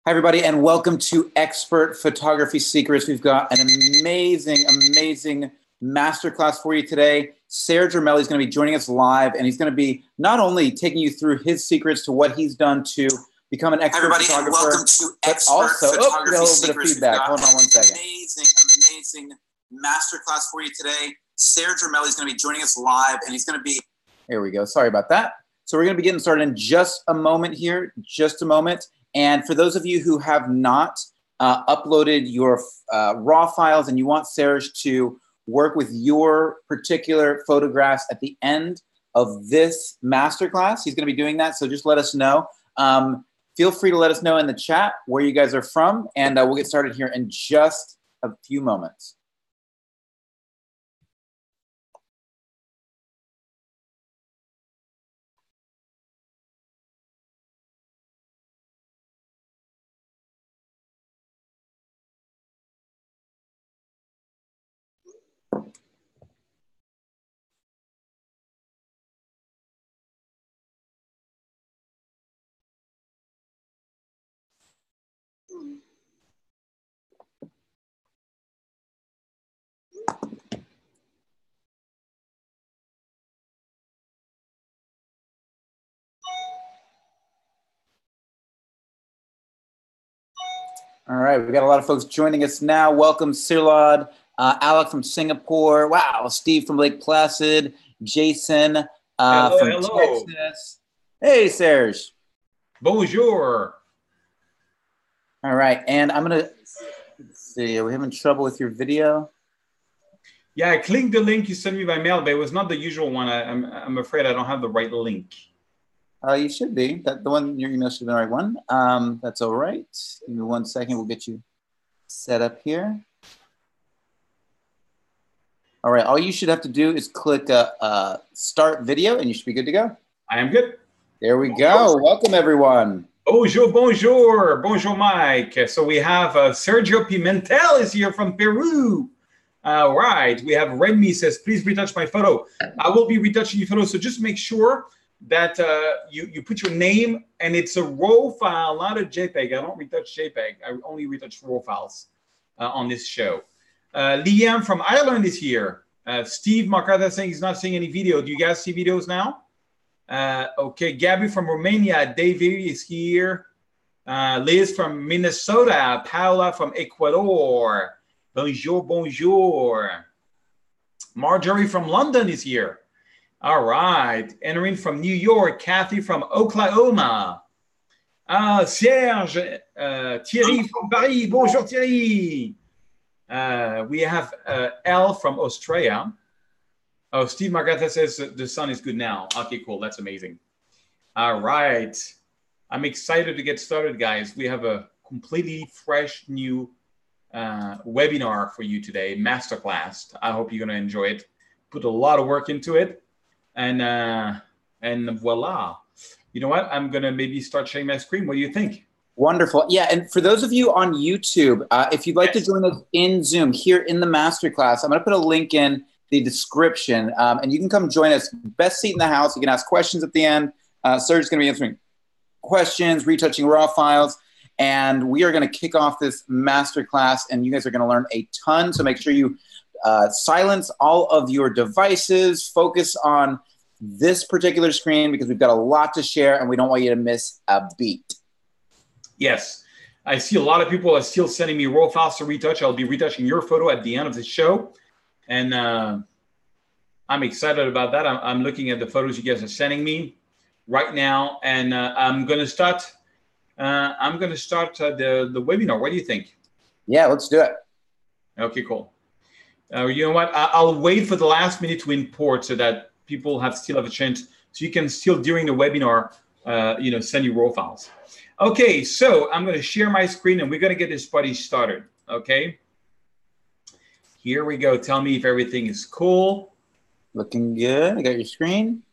Hi, everybody, and welcome to Expert Photography Secrets. We've got an amazing masterclass for you today. Serge Ramelli is going to be joining us live, and he's going to be not only taking you through his secrets to what he's done to become an expert photographer, and welcome to Expert Photography Secrets. A bit of feedback. Hold on one second. Amazing masterclass for you today. Serge Ramelli is going to be joining us live, and he's going to be... Here we go. Sorry about that. So we're going to be getting started in just a moment here, just a moment. And for those of you who have not uploaded your raw files and you want Serge to work with your particular photographs at the end of this masterclass, he's going to be doing that. So just let us know. Feel free to let us know in the chat where you guys are from, and we'll get started here in just a few moments. All right, we've got a lot of folks joining us now. Welcome, Sirlad, Alec from Singapore. Wow, Steve from Lake Placid, Jason from Texas. Hey, Serge. Bonjour. All right, and I'm gonna, let's see, are we having trouble with your video? Yeah, I clicked the link you sent me by mail, but it was not the usual one. I'm afraid I don't have the right link. You should be. The one, your email should be the right one. That's all right. Give me 1 second. We'll get you set up here. All right. All you should have to do is click start video, and you should be good to go. I am good. There we go. Welcome, everyone. Bonjour, Mike. So we have Sergio Pimentel is here from Peru. All right. We have Remy says, please retouch my photo. I will be retouching your photo. So just make sure that you put your name, and it's a RAW file, not a JPEG. I don't retouch JPEG. I only retouch RAW files on this show. Liam from Ireland is here. Steve Marcata saying he's not seeing any video. Do you guys see videos now? Okay, Gabby from Romania. David is here. Liz from Minnesota. Paula from Ecuador. Bonjour. Marjorie from London is here. All right. Erin from New York. Kathy from Oklahoma. Serge. Thierry from Paris. Bonjour, Thierry. We have Elle from Australia. Oh, Steve Margrethe says the sun is good now. Okay, cool. That's amazing. All right. I'm excited to get started, guys. We have a completely fresh new webinar for you today, masterclass. I hope you're going to enjoy it. Put a lot of work into it. And voila. You know what? I'm going to maybe start sharing my screen. What do you think? Wonderful. Yeah, and for those of you on YouTube, if you'd like to join us in Zoom here in the masterclass, I'm going to put a link in the description, and you can come join us. Best seat in the house. You can ask questions at the end. Serge is going to be answering questions, retouching raw files, and we are going to kick off this masterclass, and you guys are going to learn a ton, so make sure you silence all of your devices, focus on this particular screen because we've got a lot to share and we don't want you to miss a beat. Yes, I see a lot of people are still sending me raw files to retouch. I'll be retouching your photo at the end of the show, and I'm excited about that. I'm looking at the photos you guys are sending me right now, and I'm going to start. The webinar. What do you think? Yeah, let's do it. Okay, cool. You know what? I'll wait for the last minute to import so that people still have a chance. So you can still, during the webinar, send you raw files. Okay, so I'm going to share my screen, and we're going to get this party started. Okay. Here we go. Tell me if everything is cool. Looking good. I got your screen.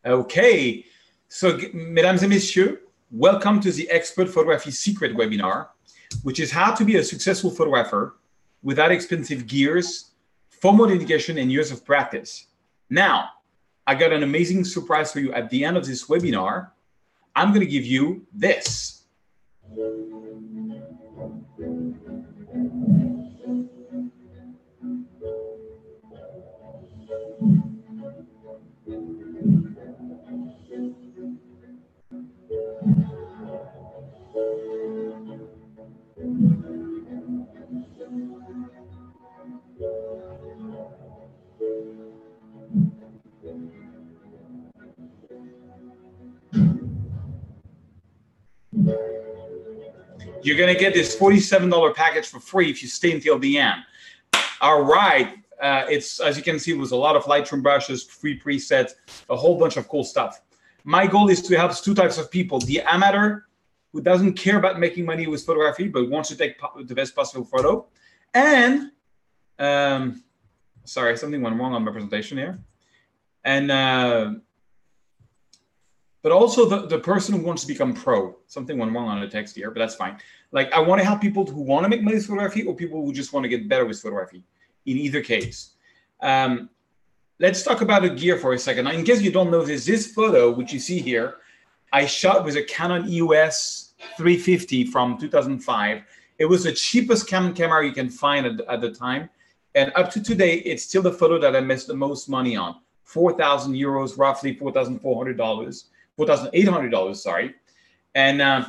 Okay. So, mesdames et messieurs, welcome to the Expert Photography Secret webinar, which is how to be a successful photographer without expensive gears, formal dedication, and years of practice. Now, I got an amazing surprise for you at the end of this webinar. I'm going to give you this. You're going to get this $47 package for free if you stay until the end. All right. It's, as you can see, it was a lot of Lightroom brushes, free presets, a whole bunch of cool stuff. My goal is to help two types of people: the amateur who doesn't care about making money with photography, but wants to take the best possible photo. And, sorry, something went wrong on my presentation here. And, but also the person who wants to become pro. Something went wrong on the text here, but that's fine. Like, I want to help people who want to make money with photography, or people who just want to get better with photography. In either case. Let's talk about the gear for a second. Now, in case you don't know this photo, which you see here, I shot with a Canon EOS 350 from 2005. It was the cheapest Canon camera you can find at the time. And up to today, it's still the photo that I made the most money on. 4,000 euros, roughly $4,400, $4,800, sorry. And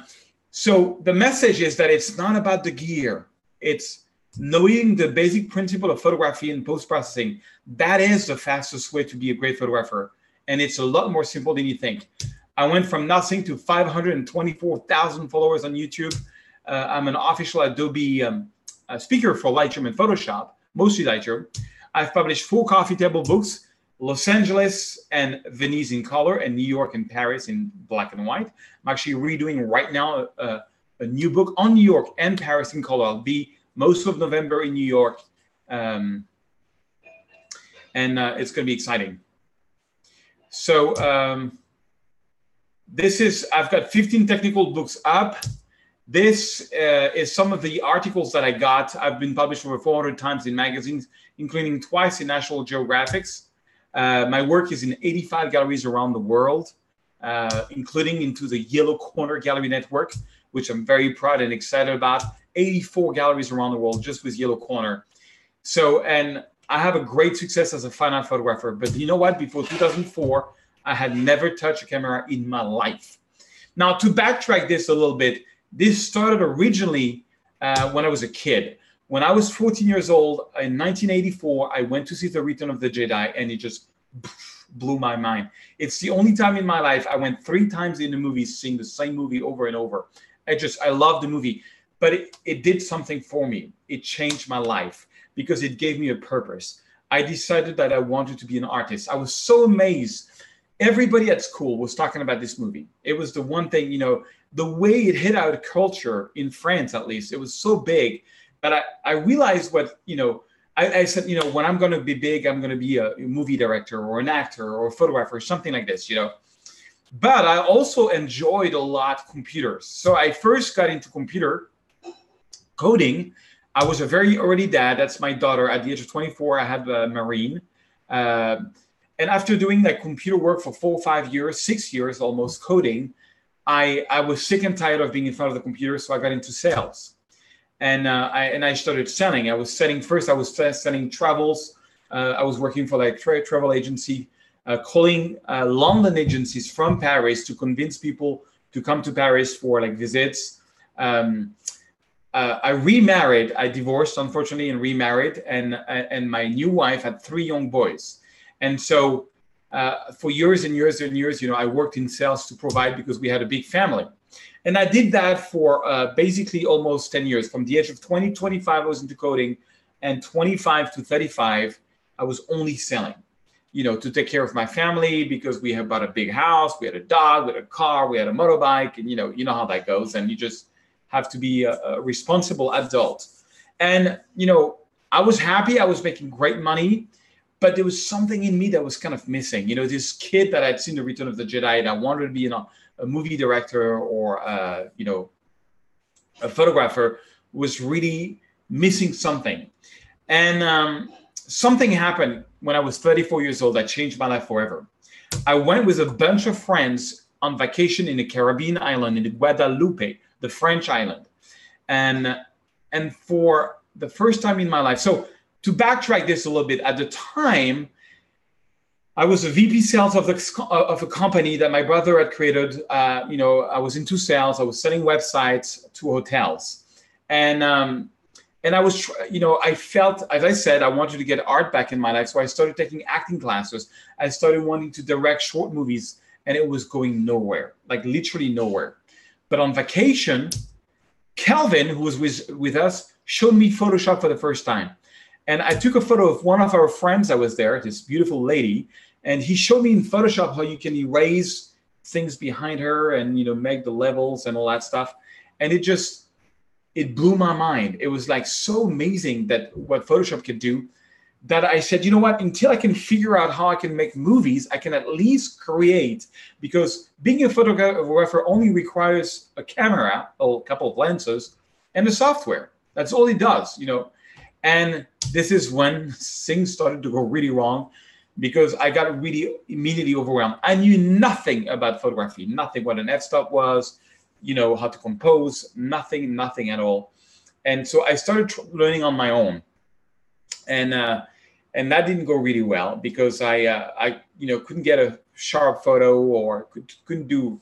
so the message is that it's not about the gear. It's knowing the basic principle of photography and post-processing. That is the fastest way to be a great photographer. And it's a lot more simple than you think. I went from nothing to 524,000 followers on YouTube. I'm an official Adobe speaker for Lightroom and Photoshop, mostly Lightroom. I've published 4 coffee table books, Los Angeles and Venice in color, and New York and Paris in black and white. I'm actually redoing right now a new book on New York and Paris in color. I'll be most of November in New York. And it's going to be exciting. So I've got 15 technical books up. This is some of the articles that I got. I've been published over 400 times in magazines, including twice in National Geographics. My work is in 85 galleries around the world, including into the Yellow Corner Gallery Network, which I'm very proud and excited about. 84 galleries around the world just with Yellow Corner. So, and I have a great success as a fine art photographer. But you know what? Before 2004, I had never touched a camera in my life. Now, to backtrack this a little bit, this started originally when I was a kid. When I was 14 years old, in 1984, I went to see The Return of the Jedi, and it just blew my mind. It's the only time in my life I went 3 times in the movies, seeing the same movie over and over. I love the movie. But it did something for me. It changed my life because it gave me a purpose. I decided that I wanted to be an artist. I was so amazed. Everybody at school was talking about this movie. It was the one thing, you know, the way it hit out culture in France, at least, it was so big. But I realized what, you know, I said, you know, when I'm going to be big, I'm going to be a movie director or an actor or a photographer, something like this, you know. But I also enjoyed a lot computers. So I first got into computer coding. I was a very early dad. That's my daughter. At the age of 24, I had a Marine. And after doing that computer work for 4 or 5 years, 6 years almost coding, I was sick and tired of being in front of the computer. So I got into sales. And I started selling. I was selling travels. I was working for like travel agency, calling London agencies from Paris to convince people to come to Paris for like visits. I remarried. I divorced, unfortunately, and remarried. And my new wife had 3 young boys. And so for years and years and years, you know, I worked in sales to provide because we had a big family. And I did that for basically almost 10 years. From the age of 20, 25, I was into coding. And 25 to 35, I was only selling, you know, to take care of my family because we had bought a big house. We had a dog, we had a car, we had a motorbike. And, you know how that goes. And you just have to be a responsible adult. And, you know, I was happy. I was making great money. But there was something in me that was kind of missing. You know, this kid that I'd seen The Return of the Jedi and I wanted to be, you know, a movie director or, you know, a photographer was really missing something. And something happened when I was 34 years old that changed my life forever. I went with a bunch of friends on vacation in a Caribbean island in Guadalupe, the French island. And for the first time in my life, so to backtrack this a little bit, at the time, I was a VP sales of a company that my brother had created. I was into sales. I was selling websites to hotels, and I was, I felt, as I said, I wanted to get art back in my life. So I started taking acting classes. I started wanting to direct short movies, and it was going nowhere, like literally nowhere. But on vacation, Calvin, who was with us, showed me Photoshop for the first time. And I took a photo of one of our friends that was there, this beautiful lady, and he showed me in Photoshop how you can erase things behind her and, make the levels and all that stuff. And it blew my mind. It was like so amazing that what Photoshop could do, that I said, you know what, until I can figure out how I can make movies, I can at least create, because being a photographer only requires a camera, a couple of lenses, and the software. That's all it does, And this is when things started to go really wrong, because I got really immediately overwhelmed. I knew nothing about photography, nothing what an f-stop was, how to compose, nothing at all. And so I started learning on my own. And that didn't go really well, because I couldn't get a sharp photo, or couldn't do,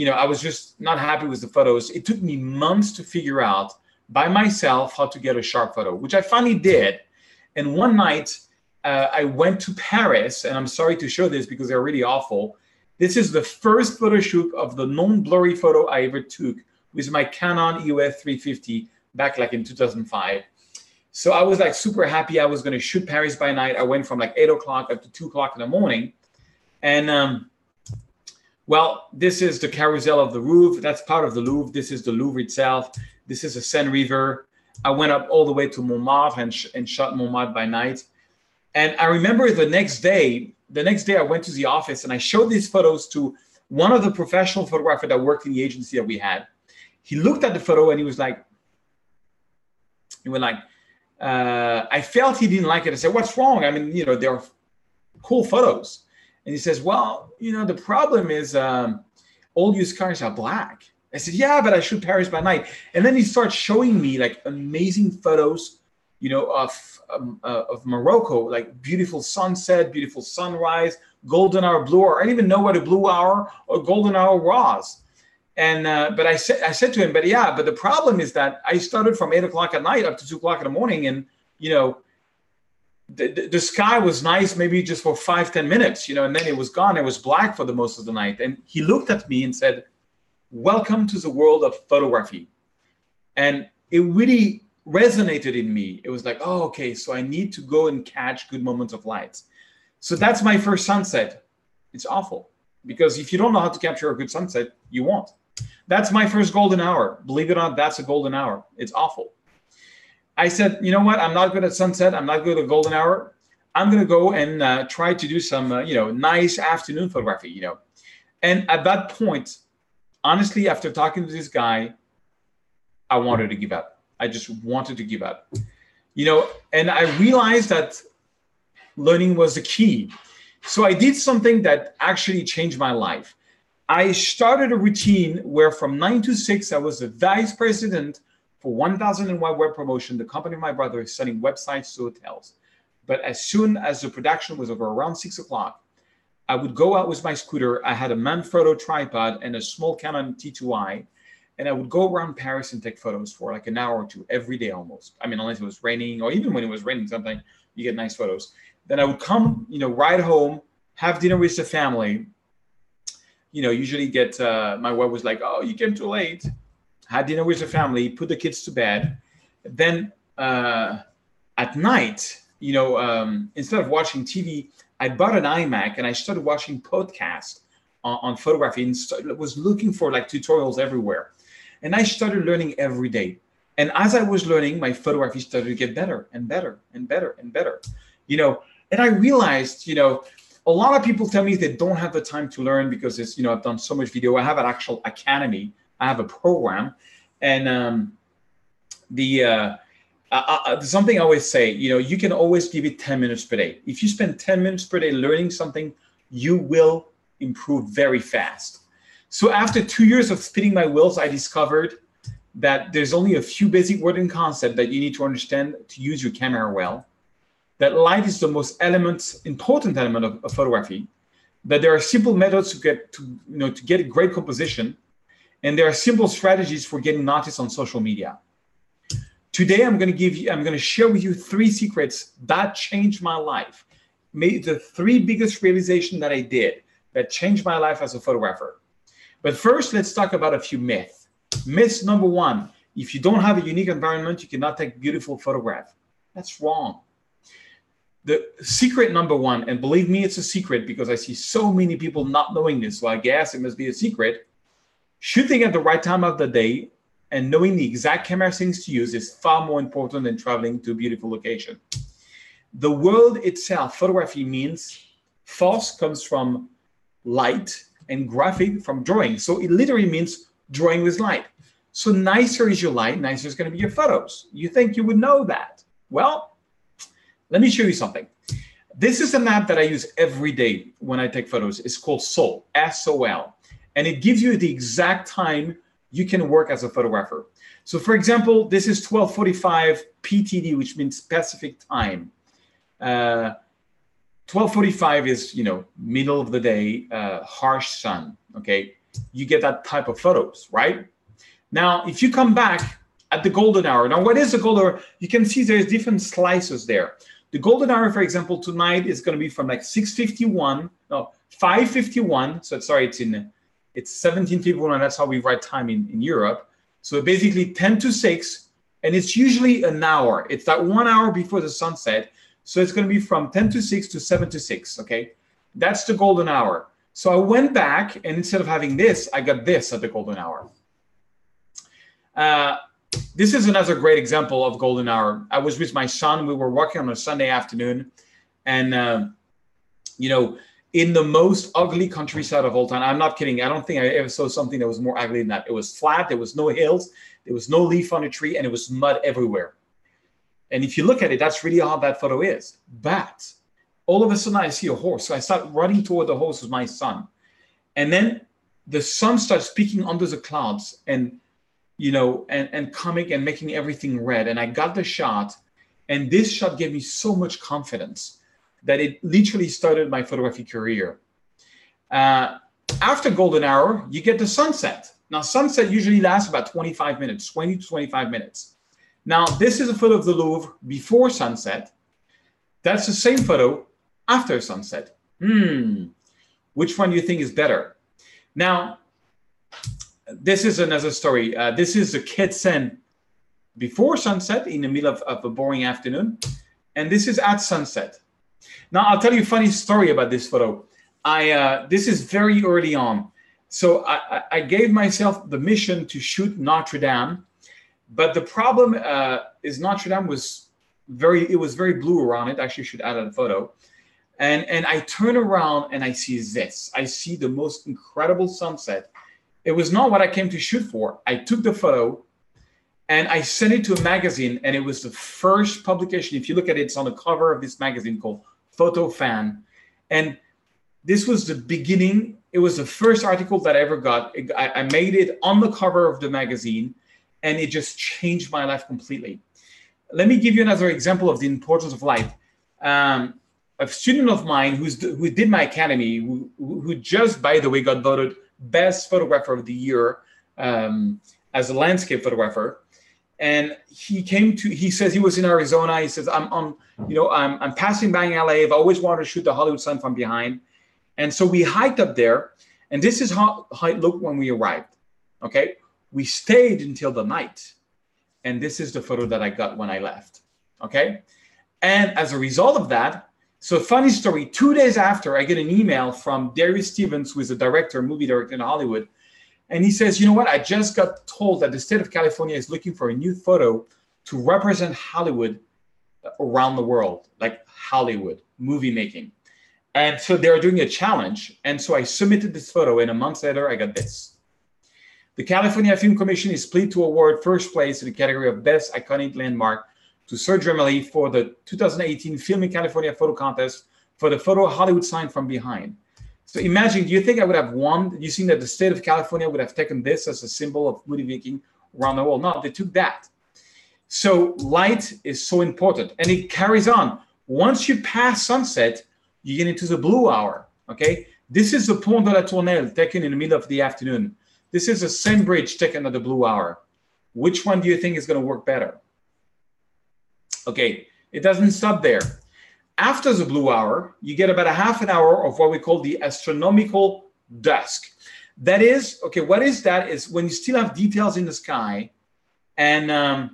I was just not happy with the photos. It took me months to figure out by myself how to get a sharp photo, which I finally did. And one night I went to Paris, and I'm sorry to show this because they're really awful. This is the first photo shoot of the non-blurry photo I ever took with my Canon EOS 350 back like in 2005. So I was like super happy. I was going to shoot Paris by night. I went from like 8 o'clock up to 2 o'clock in the morning. And well, this is the carousel of the Louvre. That's part of the Louvre. This is the Louvre itself. This is the Seine River. I went up all the way to Montmartre and shot Montmartre by night. And I remember the next day I went to the office and I showed these photos to one of the professional photographers that worked in the agency that we had. He looked at the photo and he was like, I felt he didn't like it. I said, what's wrong? I mean, they're cool photos. And he says, well, the problem is all used cars are black. I said, yeah, but I shoot Paris by night. And then he starts showing me like amazing photos, of Morocco, like beautiful sunset, beautiful sunrise, golden hour, blue hour. I didn't even know what a blue hour or golden hour was. And but I said to him, but the problem is that I started from 8 o'clock at night up to 2 o'clock in the morning, and the sky was nice maybe just for 5-10 minutes, and then it was gone. It was black for the most of the night. And he looked at me and said, welcome to the world of photography. And it really resonated in me. It was like, oh, okay, so I need to go and catch good moments of light. So that's my first sunset. It's awful, because if you don't know how to capture a good sunset, you won't. That's my first golden hour. Believe it or not, that's a golden hour. It's awful. I said, you know what? I'm not good at sunset. I'm not good at golden hour. I'm going to go and try to do some, nice afternoon photography, And at that point, honestly, after talking to this guy, I wanted to give up. I just wanted to give up, and I realized that learning was the key. So I did something that actually changed my life. I started a routine where from 9 to 6, I was the vice president for 1001 Web Promotion, the company of my brother, is selling websites to hotels. But as soon as the production was over around 6 o'clock, I would go out with my scooter. I had a Manfrotto tripod and a small Canon T2i. And I would go around Paris and take photos for like an hour or two every day almost. I mean, unless it was raining, or even when it was raining, sometimes you get nice photos. Then I would come, ride home, have dinner with the family. Usually get, my wife was like, oh, you came too late. Had dinner with the family, put the kids to bed. Then at night, instead of watching TV, I bought an iMac and I started watching podcasts on photography and was looking for like tutorials everywhere. And I started learning every day. And as I was learning, my photography started to get better and better and better and better. And I realized, a lot of people tell me they don't have the time to learn because it's, I've done so much video. I have an actual academy. I have a program. And something I always say, you can always give it 10 minutes per day. If you spend 10 minutes per day learning something, you will improve very fast. So after 2 years of spinning my wheels, I discovered that there's only a few basic words and concepts that you need to understand to use your camera well. That light is the most important element of photography. That there are simple methods to get a great composition, and there are simple strategies for getting noticed on social media. Today, I'm going to share with you 3 secrets that changed my life. The 3 biggest realizations that I did that changed my life as a photographer. But first, let's talk about a few myths. Myth number 1, if you don't have a unique environment, you cannot take beautiful photograph. That's wrong. The secret number 1, and believe me, it's a secret because I see so many people not knowing this, so I guess it must be a secret. Shooting at the right time of the day and knowing the exact camera settings to use is far more important than traveling to a beautiful location. The word itself, photography, means phos comes from light and graphic from drawing. So it literally means drawing with light. So nicer is your light, nicer is going to be your photos. You think you would know that? Well, let me show you something. This is an app that I use every day when I take photos. It's called Sol, S-O-L. And it gives you the exact time you can work as a photographer. So for example, this is 12:45 PTD, which means Pacific time. 12:45 is, middle of the day, harsh sun, okay? You get that type of photos, right? Now, if you come back at the golden hour, now what is the golden hour? You can see there's different slices there. The golden hour, for example, tonight is going to be from like 5:51. So sorry, it's 17:51. That's how we write time in Europe. So basically 10 to 6, and it's usually an hour. It's that 1 hour before the sunset. So it's going to be from 10 to 6 to 7 to 6, okay? That's the golden hour. So I went back, and instead of having this, I got this at the golden hour. This is another great example of golden hour. I was with my son. We were walking on a Sunday afternoon, and, in the most ugly countryside of all time. I'm not kidding. I don't think I ever saw something that was more ugly than that. It was flat. There was no hills. There was no leaf on a tree, and it was mud everywhere. And if you look at it, that's really how that photo is. But all of a sudden, I see a horse. So I start running toward the horse with my son. And then the sun starts peeking under the clouds and coming and making everything red. And I got the shot. And this shot gave me so much confidence that it literally started my photography career. After golden hour, you get the sunset. Now, sunset usually lasts about 25 minutes, 20 to 25 minutes. Now, this is a photo of the Louvre before sunset. That's the same photo after sunset. Which one do you think is better? Now, this is another story. This is the Quai Seine before sunset in the middle of a boring afternoon. And this is at sunset. Now, I'll tell you a funny story about this photo. This is very early on. So I gave myself the mission to shoot Notre Dame. But the problem is Notre Dame was very blue around it. Actually, I should add a photo. And I turn around and I see this. I see the most incredible sunset. It was not what I came to shoot for. I took the photo and I sent it to a magazine, and it was the first publication. If you look at it, it's on the cover of this magazine called Photo Fan. And this was the beginning. It was the first article that I ever got. I made it on the cover of the magazine, and it just changed my life completely. Let me give you another example of the importance of light. A student of mine who did my academy, who just, by the way, got voted best photographer of the year as a landscape photographer. And he says he was in Arizona. He says, I'm passing by LA. I've always wanted to shoot the Hollywood sign from behind. And so we hiked up there, and this is how it looked when we arrived. Okay. We stayed until the night. And this is the photo that I got when I left. Okay. And as a result of that, so funny story, 2 days after, I get an email from Darius Stevens, who is a movie director in Hollywood. And he says, you know what? I just got told that the state of California is looking for a new photo to represent Hollywood around the world, like Hollywood movie making. And so they're doing a challenge. And so I submitted this photo, and a month later, I got this. The California Film Commission is pleased to award first place in the category of Best Iconic Landmark to Sergio Gemelli for the 2018 Film in California Photo Contest for the photo Hollywood Sign from Behind. So imagine, do you think I would have won? You seen that the state of California would have taken this as a symbol of Moody Viking around the world? No, they took that. So light is so important, and it carries on. Once you pass sunset, you get into the blue hour, okay? This is the Pont de la Tournelle taken in the middle of the afternoon. This is the same bridge taken at the blue hour. Which one do you think is going to work better? Okay, it doesn't stop there. After the blue hour, you get about a half an hour of what we call the astronomical dusk. That is, okay, what is that? Is when you still have details in the sky, and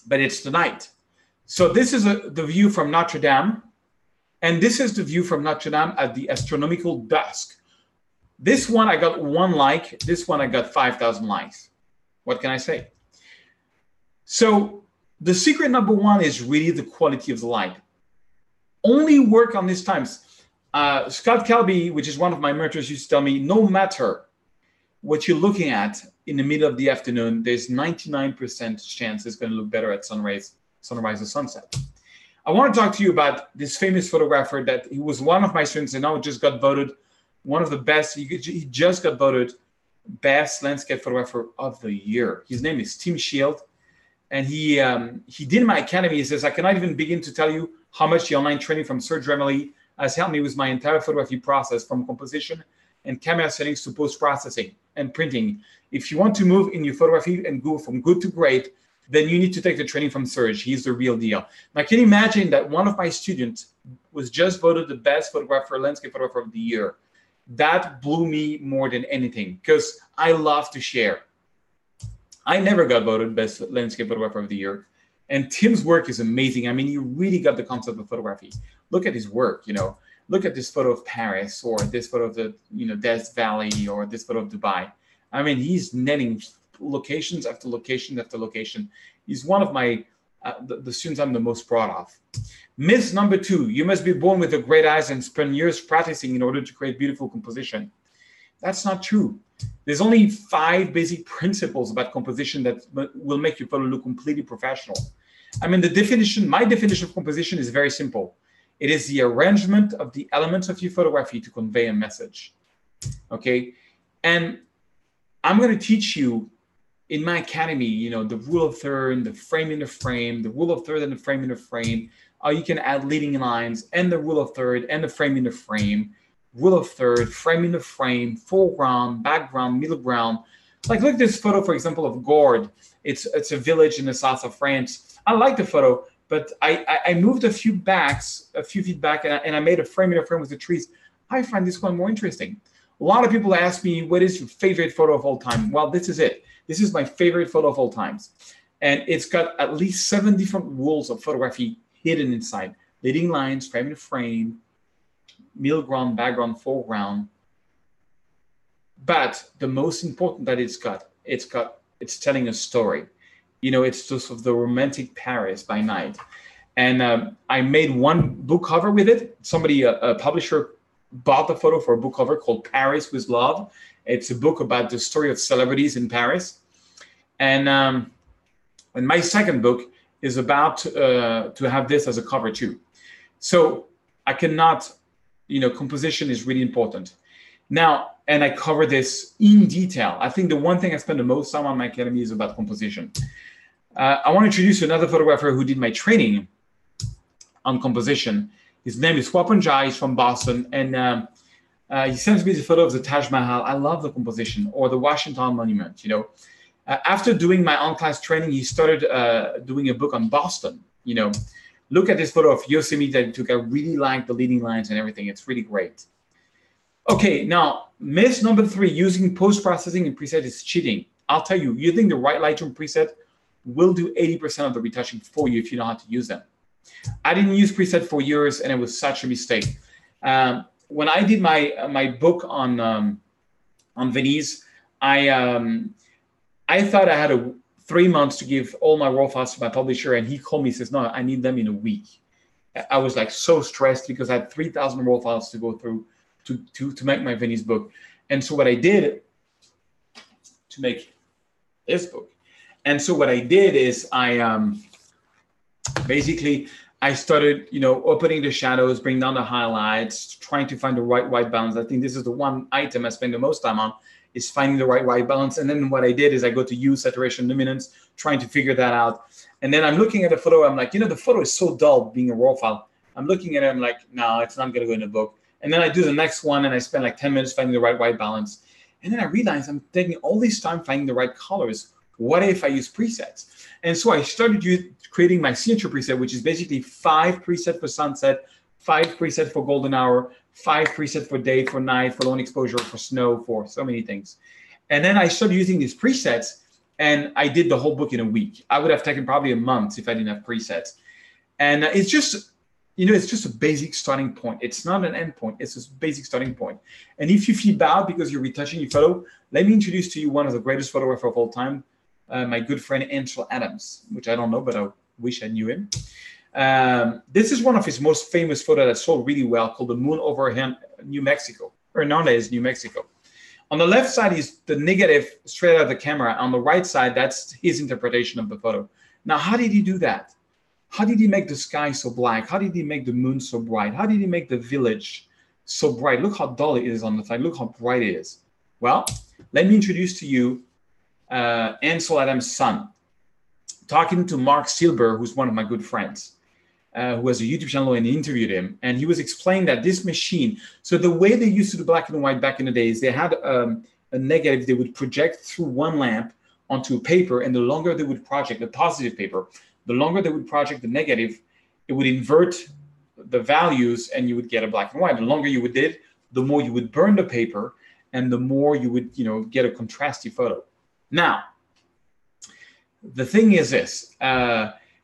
but it's the night. So this is the view from Notre Dame, and this is the view from Notre Dame at the astronomical dusk. This one I got 1 like, this one I got 5,000 likes. What can I say? So the secret number 1 is really the quality of the light. Only work on these times. Scott Kelby, which is one of my mentors, used to tell me, no matter what you're looking at in the middle of the afternoon, there's 99% chance it's going to look better at sunrise or sunset. I want to talk to you about this famous photographer that he was one of my students and now just got voted one of the best. He just got voted best landscape photographer of the year. His name is Tim Shield, and he did my academy. He says, I cannot even begin to tell you how much the online training from Serge Remeli has helped me with my entire photography process, from composition and camera settings to post-processing and printing. If you want to move in your photography and go from good to great, then you need to take the training from Serge. He's the real deal. Now, can you imagine that one of my students was just voted the best photographer, landscape photographer of the year? That blew me more than anything, because I love to share. I never got voted best landscape photographer of the year. And Tim's work is amazing. I mean, he really got the concept of photography. Look at his work, you know. Look at this photo of Paris, or this photo of the, Death Valley, or this photo of Dubai. I mean, he's netting locations after location after location. He's one of my the students I'm the most proud of. Myth number 2: you must be born with the great eyes and spend years practicing in order to create beautiful composition. That's not true. There's only 5 basic principles about composition that will make your photo look completely professional. I mean, my definition of composition is very simple. It is the arrangement of the elements of your photography to convey a message. Okay? And I'm going to teach you in my academy, the rule of third, the frame in the frame, the rule of third and the frame in the frame, how you can add leading lines, and the rule of third and the frame in the frame, rule of third, frame in the frame, foreground, background, middle ground. Like, look at this photo, for example, of Gordes. It's a village in the south of France. I like the photo, but I moved a few feet back, and I made a frame in a frame with the trees. I find this one more interesting. A lot of people ask me, what is your favorite photo of all time? Well, this is it. This is my favorite photo of all times. And it's got at least 7 different rules of photography hidden inside. Leading lines, frame in frame, middle ground, background, foreground. But the most important that it's telling a story. It's just of the romantic Paris by night. And I made one book cover with it. Somebody, a publisher, bought the photo for a book cover called Paris with Love. It's a book about the story of celebrities in Paris. And my second book is about to have this as a cover too. So I cannot, composition is really important. Now, and I cover this in detail. I think the one thing I spend the most time on my academy is about composition. I want to introduce another photographer who did my training on composition. His name is Swapan Jai. He's from Boston. And he sends me the photo of the Taj Mahal. I love the composition, or the Washington Monument, After doing my on-class training, he started doing a book on Boston, Look at this photo of Yosemite that he took. I really like the leading lines and everything. It's really great. Okay, now, myth number 3, using post-processing and preset is cheating. I'll tell you, you think the right Lightroom preset will do 80% of the retouching for you if you know how to use them. I didn't use preset for years, and it was such a mistake. When I did my book on Venice, I thought I had 3 months to give all my raw files to my publisher, and he called me and says, no, I need them in a week. I was like so stressed because I had 3,000 raw files to go through to make my Venice book. And so what I did to make this book, and so what I did is I basically I started, opening the shadows, bring down the highlights, trying to find the right white balance. I think this is the one item I spend the most time on, is finding the right white balance. And then what I did is I go to hue, saturation, luminance, trying to figure that out. And then I'm looking at the photo. I'm like, the photo is so dull being a raw file. I'm looking at it. I'm like, no, it's not going to go in the book. And then I do the next one, and I spend like 10 minutes finding the right white balance. And then I realized I'm taking all this time finding the right colors. What if I use presets? And so I started creating my signature preset, which is basically 5 presets for sunset, 5 presets for golden hour, 5 presets for day, for night, for long exposure, for snow, for so many things. And then I started using these presets, and I did the whole book in a week. I would have taken probably a month if I didn't have presets. And it's just, it's just a basic starting point. It's not an end point. It's a basic starting point. And if you feel bad because you're retouching your photo, let me introduce to you one of the greatest photographers of all time, my good friend Ansel Adams, which I don't know, but I wish I knew him. This is one of his most famous photos that sold really well, called The Moon over New Mexico, or known as New Mexico. On the left side is the negative straight out of the camera. On the right side, that's his interpretation of the photo. Now, how did he do that? How did he make the sky so black? How did he make the moon so bright? How did he make the village so bright? Look how dull it is on the side. Look how bright it is. Well, let me introduce to you Ansel Adams' son, talking to Mark Silber, who's one of my good friends, who has a YouTube channel, and interviewed him. And he was explaining that this machine, so the way they used to do black and white back in the days, they had a negative they would project through one lamp onto a paper, and the longer they would project the positive paper, the longer they would project the negative, it would invert the values, and you would get a black and white. The longer you would did, the more you would burn the paper, and the more you would, get a contrasty photo. Now, the thing is this.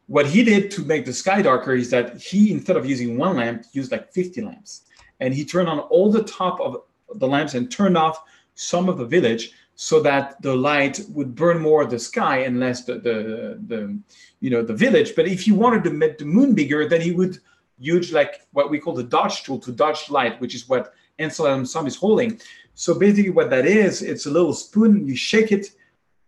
What he did to make the sky darker is that he, instead of using one lamp, used like 50 lamps. And he turned on all the top of the lamps and turned off some of the village so that the light would burn more of the sky and less the village. But if you wanted to make the moon bigger, then he would use like what we call the dodge tool to dodge light, which is what Ansel Adams' son is holding. So basically what that is, it's a little spoon, you shake it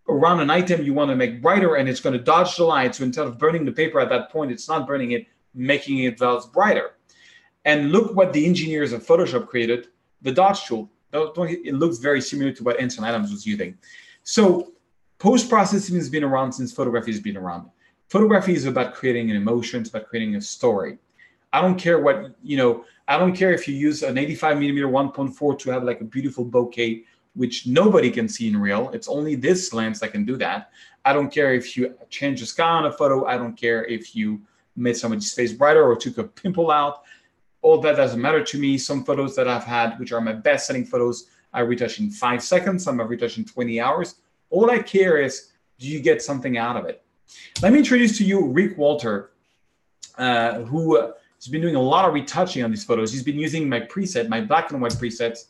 around an item you want to make brighter, and it's going to dodge the light. So instead of burning the paper at that point, it's not burning it, making it thus brighter. And look what the engineers of Photoshop created, the dodge tool. It looks very similar to what Ansel Adams was using. So post-processing has been around since photography has been around. Photography is about creating an emotion, it's about creating a story. I don't care what, I don't care if you use an 85 millimeter 1.4 to have like a beautiful bokeh, which nobody can see in real. It's only this lens that can do that. I don't care if you change the sky on a photo. I don't care if you made somebody's face brighter or took a pimple out. All that doesn't matter to me. Some photos that I've had, which are my best-selling photos, I retouch in 5 seconds. Some I retouch in 20 hours. All I care is, do you get something out of it? Let me introduce to you Rick Walter, who has been doing a lot of retouching on these photos. He's been using my preset, my black and white presets,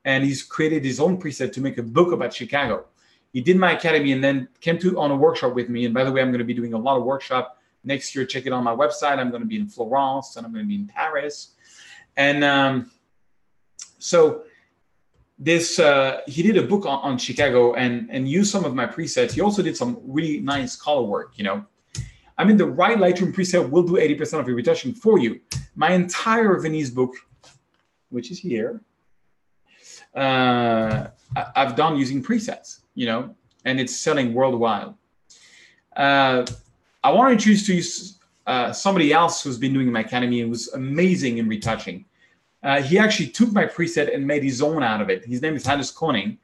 and he's created his own preset to make a book about Chicago. He did my academy and then came on a workshop with me. And by the way, I'm going to be doing a lot of workshop next year. Check it on my website. I'm going to be in Florence, and I'm going to be in Paris. And so this, he did a book on Chicago and used some of my presets. He also did some really nice color work, I mean, the right Lightroom preset will do 80% of your retouching for you. My entire Venice book, which is here, I've done using presets, and it's selling worldwide. I want to introduce to you somebody else who's been doing my academy and was amazing in retouching. He actually took my preset and made his own out of it. His name is Hannes Koning.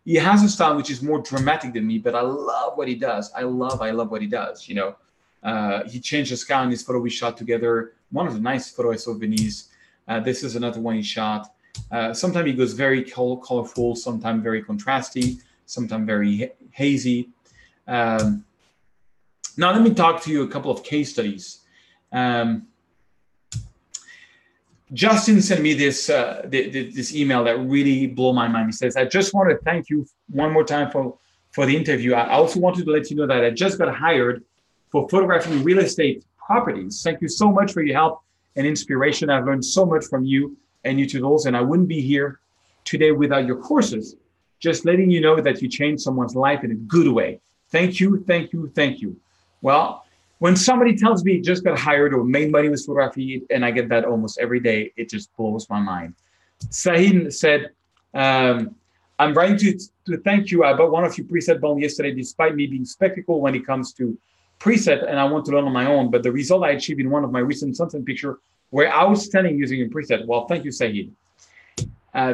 He has a style which is more dramatic than me, but I love what he does. I love what he does, He changed the sky in this photo we shot together. One of the nicest photos I saw of Venice. This is another one he shot. Sometimes he goes very colorful, sometimes very contrasty, sometimes very hazy. Now let me talk to you a couple of case studies. Justin sent me this this email that really blew my mind. He says, I just want to thank you one more time for the interview. I also wanted to let you know that I just got hired for photographing real estate properties. Thank you so much for your help and inspiration. I've learned so much from you and your tools, and I wouldn't be here today without your courses. Just letting you know that you changed someone's life in a good way. Thank you, thank you, thank you. Well, When somebody tells me just got hired or made money with photography, and I get that almost every day, it just blows my mind. Sahid said, I'm writing to thank you. I bought one of your preset bundles yesterday, despite me being skeptical when it comes to preset, and I want to learn on my own. But the result I achieved in one of my recent sunset pictures were outstanding using a preset. Well, thank you, Sahid.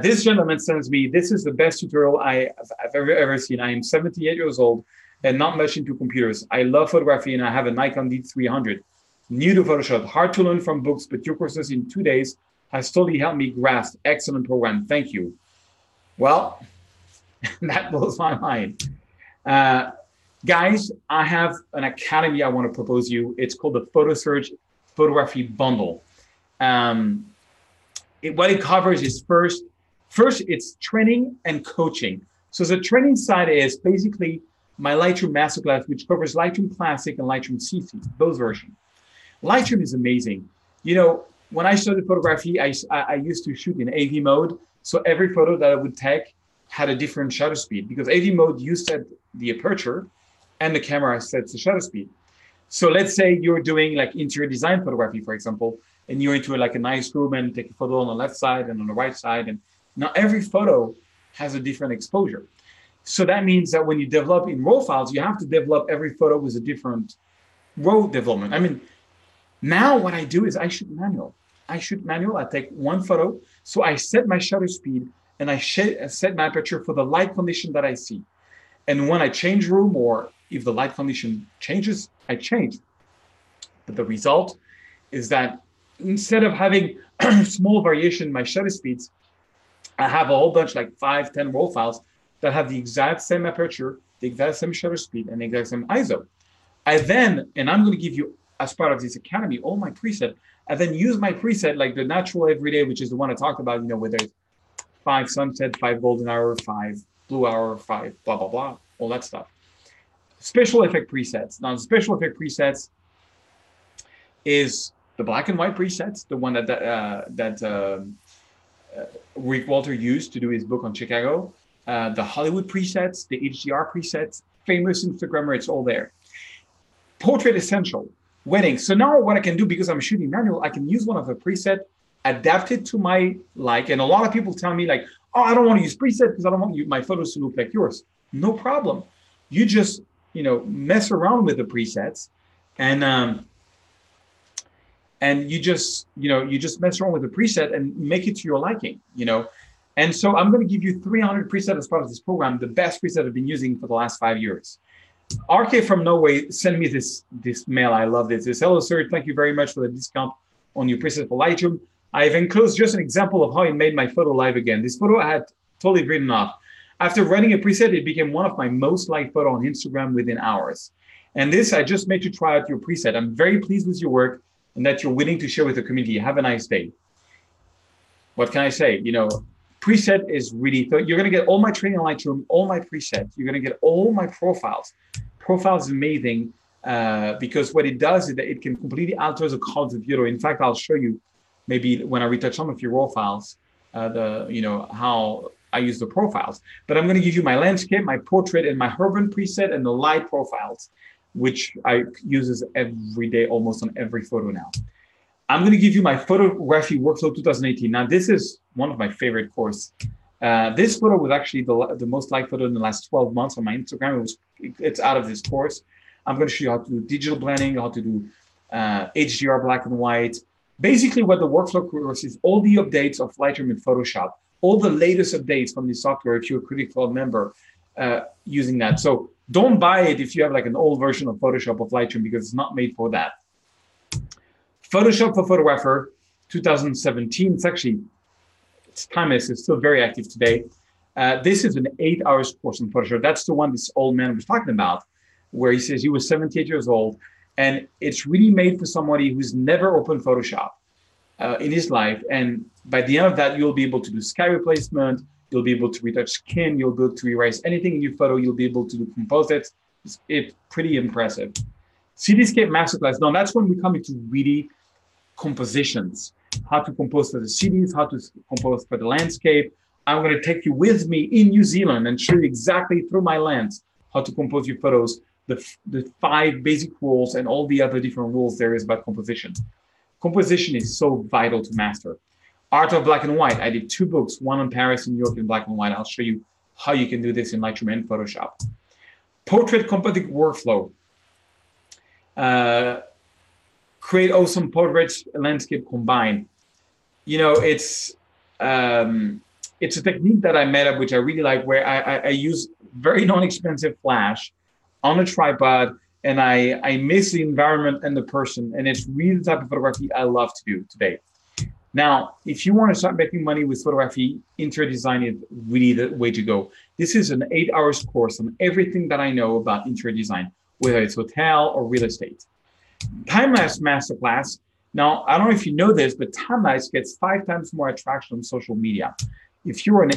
This gentleman sends me, this is the best tutorial I've ever seen. I am 78 years old and not much into computers. I love photography and I have a Nikon D300. New to Photoshop, hard to learn from books, but your courses in 2 days has totally helped me grasp. Excellent program. Thank you. Well, that blows my mind. Guys, I have an academy I want to propose you. It's called the PhotoSurge Photography Bundle. What it covers is first, it's training and coaching. So the training side is basically my Lightroom Masterclass, which covers Lightroom Classic and Lightroom CC, both versions. Lightroom is amazing. You know, when I started photography, I used to shoot in AV mode. So every photo that I would take had a different shutter speed because AV mode, you set the aperture and the camera sets the shutter speed. So let's say you're doing like interior design photography, for example, and you're into like a nice room and take a photo on the left side and on the right side. And now every photo has a different exposure. So that means that when you develop in RAW files, you have to develop every photo with a different RAW development. I mean, now what I do is I shoot manual. I take one photo. So I set my shutter speed and I set my aperture for the light condition that I see. And when I change room or if the light condition changes, I change. But the result is that instead of having small variation in my shutter speeds, I have a whole bunch, like 5, 10 RAW files that have the exact same aperture, the exact same shutter speed, and the exact same ISO. And I'm going to give you, as part of this academy, all my preset, and then use my preset like the natural everyday, which is the one I talked about, you know, whether it's 5 sunset, 5 golden hour, 5 blue hour, 5 blah, blah, blah, all that stuff. Special effect presets. Now, the special effect presets is the black and white presets, the one that Rick Walter used to do his book on Chicago, the Hollywood presets, the HDR presets, famous Instagrammer, it's all there. Portrait Essential, wedding. So now what I can do, because I'm shooting manual, I can use one of the preset, adapt it to my like, and a lot of people tell me like, oh, I don't want to use preset because I don't want my photos to look like yours. No problem. You just, you know, mess around with the presets and you just mess around with the preset and make it to your liking, you know. And so I'm going to give you 300 presets as part of this program, the best preset I've been using for the last 5 years. RK from Norway sent me this mail. I love this. It says, hello, sir. Thank you very much for the discount on your preset for Lightroom. I've enclosed just an example of how it made my photo live again. This photo I had totally written off. After running a preset, it became one of my most liked photos on Instagram within hours. And this, I just made you try out your preset. I'm very pleased with your work and that you're willing to share with the community. Have a nice day. What can I say? You know, preset is really, you're going to get all my training on Lightroom, all my presets. You're going to get all my profiles. Profiles is amazing because what it does is that it can completely alter the quality of the photo. In fact, I'll show you maybe when I retouch some of your RAW files, how I use the profiles. But I'm going to give you my landscape, my portrait, and my urban preset, and the light profiles, which I use every day, almost on every photo now. I'm going to give you my photography workflow 2018. Now, this is one of my favorite courses. This photo was actually the most liked photo in the last 12 months on my Instagram. It's out of this course. I'm going to show you how to do digital blending, how to do HDR black and white. Basically, what the workflow course is, all the updates of Lightroom and Photoshop, all the latest updates from the software if you're a Cricut Club member using that. So don't buy it if you have like an old version of Photoshop of Lightroom because it's not made for that. Photoshop for Photographer 2017. It's timeless. It's still very active today. This is an 8 hours course on Photoshop. That's the one this old man was talking about, where he says he was 78 years old. And it's really made for somebody who's never opened Photoshop in his life. And by the end of that, you'll be able to do sky replacement. You'll be able to retouch skin. You'll be able to erase anything in your photo. You'll be able to do composites. It's pretty impressive. Cityscape Masterclass. Now, that's when we come into really compositions. How to compose for the cities, how to compose for the landscape. I'm going to take you with me in New Zealand and show you exactly through my lens how to compose your photos. the 5 basic rules and all the other different rules there is about composition. Composition is so vital to master. Art of Black and White. I did 2 books, one on Paris and New York in black and white. I'll show you how you can do this in Lightroom and Photoshop. Portrait composite workflow. Create awesome portraits, landscape combined. You know, it's a technique that I made up, which I really like, where I use very non-expensive flash on a tripod, and I miss the environment and the person, and it's really the type of photography I love to do today. Now, if you want to start making money with photography, interior design is really the way to go. This is an 8-hour course on everything that I know about interior design, whether it's hotel or real estate. Time-lapse masterclass. Now, I don't know if you know this, but time-lapse gets 5 times more attraction on social media. If you're an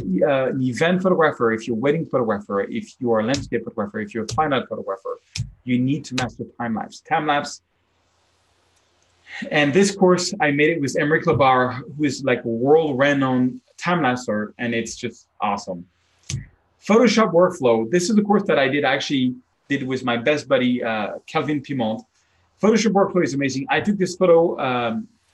event photographer, if you're a wedding photographer, if you are a landscape photographer, if you're a fine art photographer, you need to master time-lapse. Time-lapse. And this course, I made it with Emeric Labar, who is like a world-renowned time-lapser, and it's just awesome. Photoshop workflow. This is the course that I actually did with my best buddy, Calvin Pimont. Photoshop workflow is amazing. I took this photo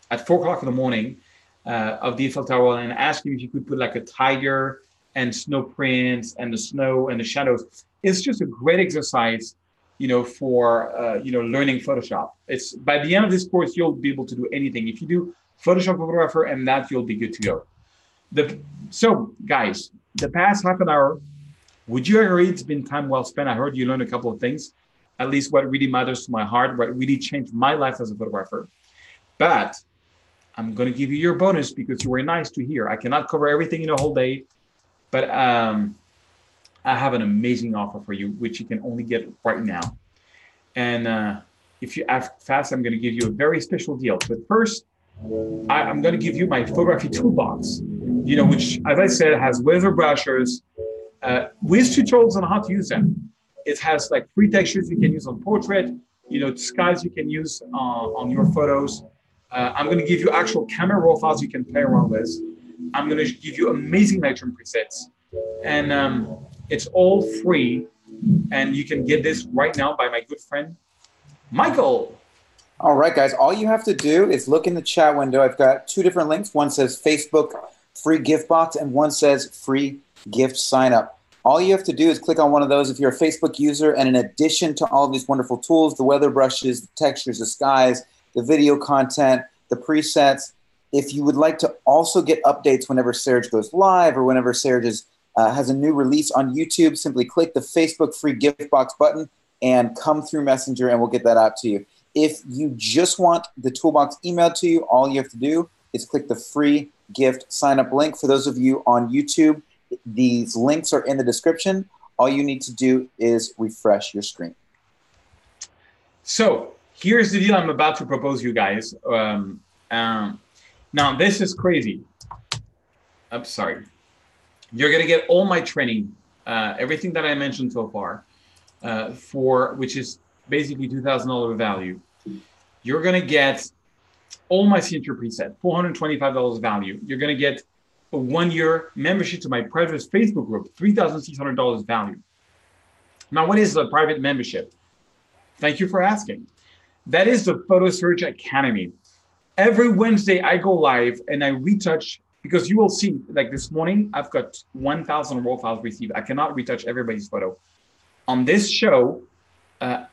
at 4 o'clock in the morning of the Eiffel Tower and asked him if you could put like a tiger and snow prints and the snow and the shadows. It's just a great exercise, you know, for, you know, learning Photoshop. It's by the end of this course, you'll be able to do anything. If you do Photoshop photographer and that, you'll be good to go. So guys, the past half an hour, would you agree it's been time well spent? I heard you learned a couple of things, at least what really matters to my heart, what really changed my life as a photographer. But I'm going to give you your bonus because you were nice to hear. I cannot cover everything in a whole day, but I have an amazing offer for you, which you can only get right now. And if you act fast, I'm going to give you a very special deal. But first, I'm going to give you my photography toolbox, you know, which, as I said, has laser brushes with tutorials on how to use them. It has like free textures you can use on portrait, you know, skies you can use on your photos. I'm going to give you actual camera raw files you can play around with. I'm going to give you amazing Lightroom presets. And it's all free. And you can get this right now by my good friend, Michael. All right, guys. All you have to do is look in the chat window. I've got 2 different links. One says Facebook free gift box and one says free gift sign up. All you have to do is click on one of those if you're a Facebook user. And in addition to all of these wonderful tools, the weather brushes, the textures, the skies, the video content, the presets, if you would like to also get updates whenever Serge goes live or whenever Serge has a new release on YouTube, simply click the Facebook free gift box button and come through Messenger and we'll get that out to you. If you just want the toolbox emailed to you, all you have to do is click the free gift sign up link. For those of you on YouTube, these links are in the description. All you need to do is refresh your screen. So here's the deal I'm about to propose you guys. Now, this is crazy. I'm sorry. You're going to get all my training, everything that I mentioned so far, which is basically $2,000 value. You're going to get all my signature preset, $425 value. You're going to get a 1-year membership to my private Facebook group, $3,600 value. Now, what is the private membership? Thank you for asking. That is the Photo Serge Academy. Every Wednesday, I go live and I retouch, because you will see, like this morning, I've got 1,000 raw files received. I cannot retouch everybody's photo. On this show,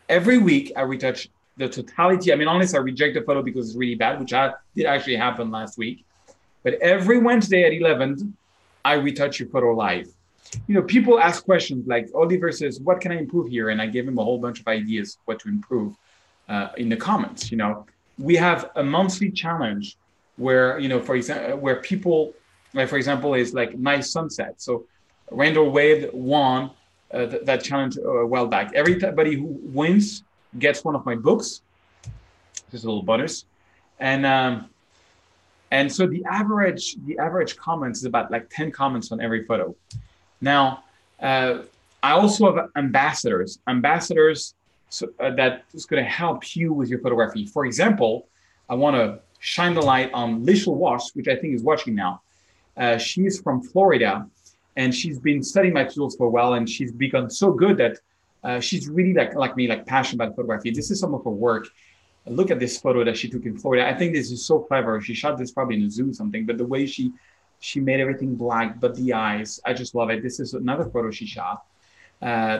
every week, I retouch the totality. I mean, honestly, I reject the photo because it's really bad, which did actually happen last week. But every Wednesday at 11, I retouch your photo live. You know, people ask questions like, Oliver says, what can I improve here? And I give him a whole bunch of ideas what to improve in the comments. You know, we have a monthly challenge where, you know, for example, where people, like, for example, is like nice sunset. So Randall Wade won that challenge a while back. Everybody who wins gets one of my books. Just a little bonus. And so the average comments is about like 10 comments on every photo. Now, I also have ambassadors that is going to help you with your photography. For example, I want to shine the light on Lichel Wash, which I think is watching now. She's from Florida, and she's been studying my tools for a while, and she's become so good that She's really like me, like passionate about photography. This is some of her work. Look at this photo that she took in Florida. I think this is so clever. She shot this probably in a zoo or something, but the way she made everything black, but the eyes, I just love it. This is another photo she shot.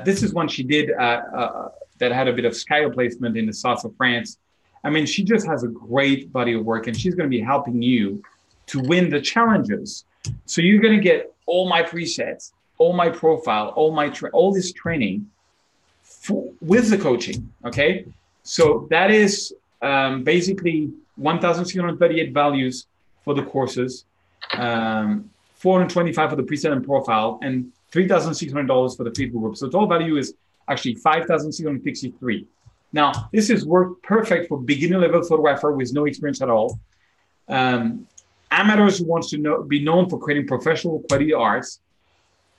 This is one she did that had a bit of sky placement in the south of France. I mean, she just has a great body of work, and she's going to be helping you to win the challenges. So you're going to get all my presets, all my profile, all this training with the coaching. Okay. So that is basically 1,638 values for the courses, 425 for the preset and profile, and $3,600 for the Facebook group. So total value is actually 5,663. Now, this is work perfect for beginner level photographer with no experience at all. Amateurs who wants to be known for creating professional quality arts,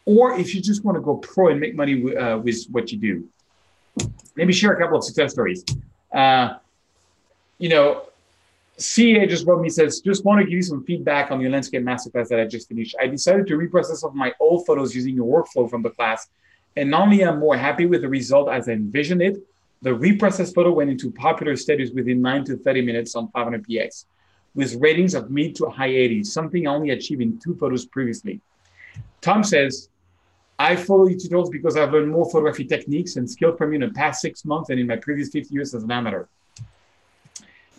or if you just want to go pro and make money with what you do. Let me share a couple of success stories. CA just wrote me, says, just want to give you some feedback on your landscape masterclass that I just finished. I decided to reprocess some of my old photos using your workflow from the class. And not only am I more happy with the result as I envisioned it, the reprocessed photo went into popular status within 9 to 30 minutes on 500px with ratings of mid to high 80s, something I only achieved in 2 photos previously. Tom says, I follow your tutorials because I've learned more photography techniques and skills from you in the past 6 months than in my previous 50 years as an amateur.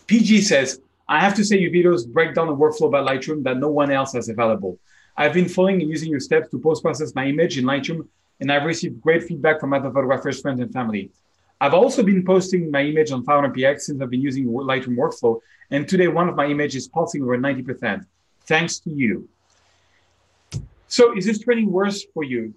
PG says, I have to say your videos break down the workflow about Lightroom that no one else has available. I've been following and using your steps to post-process my image in Lightroom, and I've received great feedback from other photographers, friends, and family. I've also been posting my image on 500px since I've been using Lightroom workflow, and today one of my images is pulsing over 90%. Thanks to you. So is this training worse for you?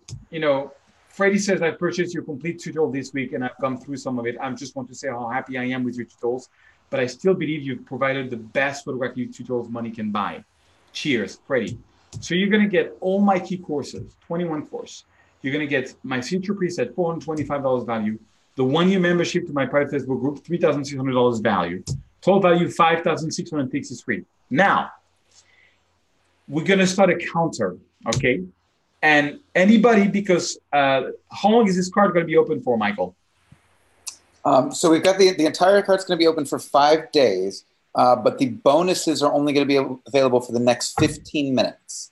Freddie says, I purchased your complete tutorial this week and I've gone through some of it. I just want to say how happy I am with your tutorials, but I still believe you've provided the best photography tutorials money can buy. Cheers, Freddie. So you're going to get all my key courses, 21 course. You're going to get my signature preset, $425 value, the 1-year membership to my private Facebook group, $3,600 value, total value, $5,663. Now, we're going to start a counter, okay? And anybody, because how long is this card going to be open for, Michael? So we've got the entire card's going to be open for 5 days, but the bonuses are only going to be available for the next 15 minutes.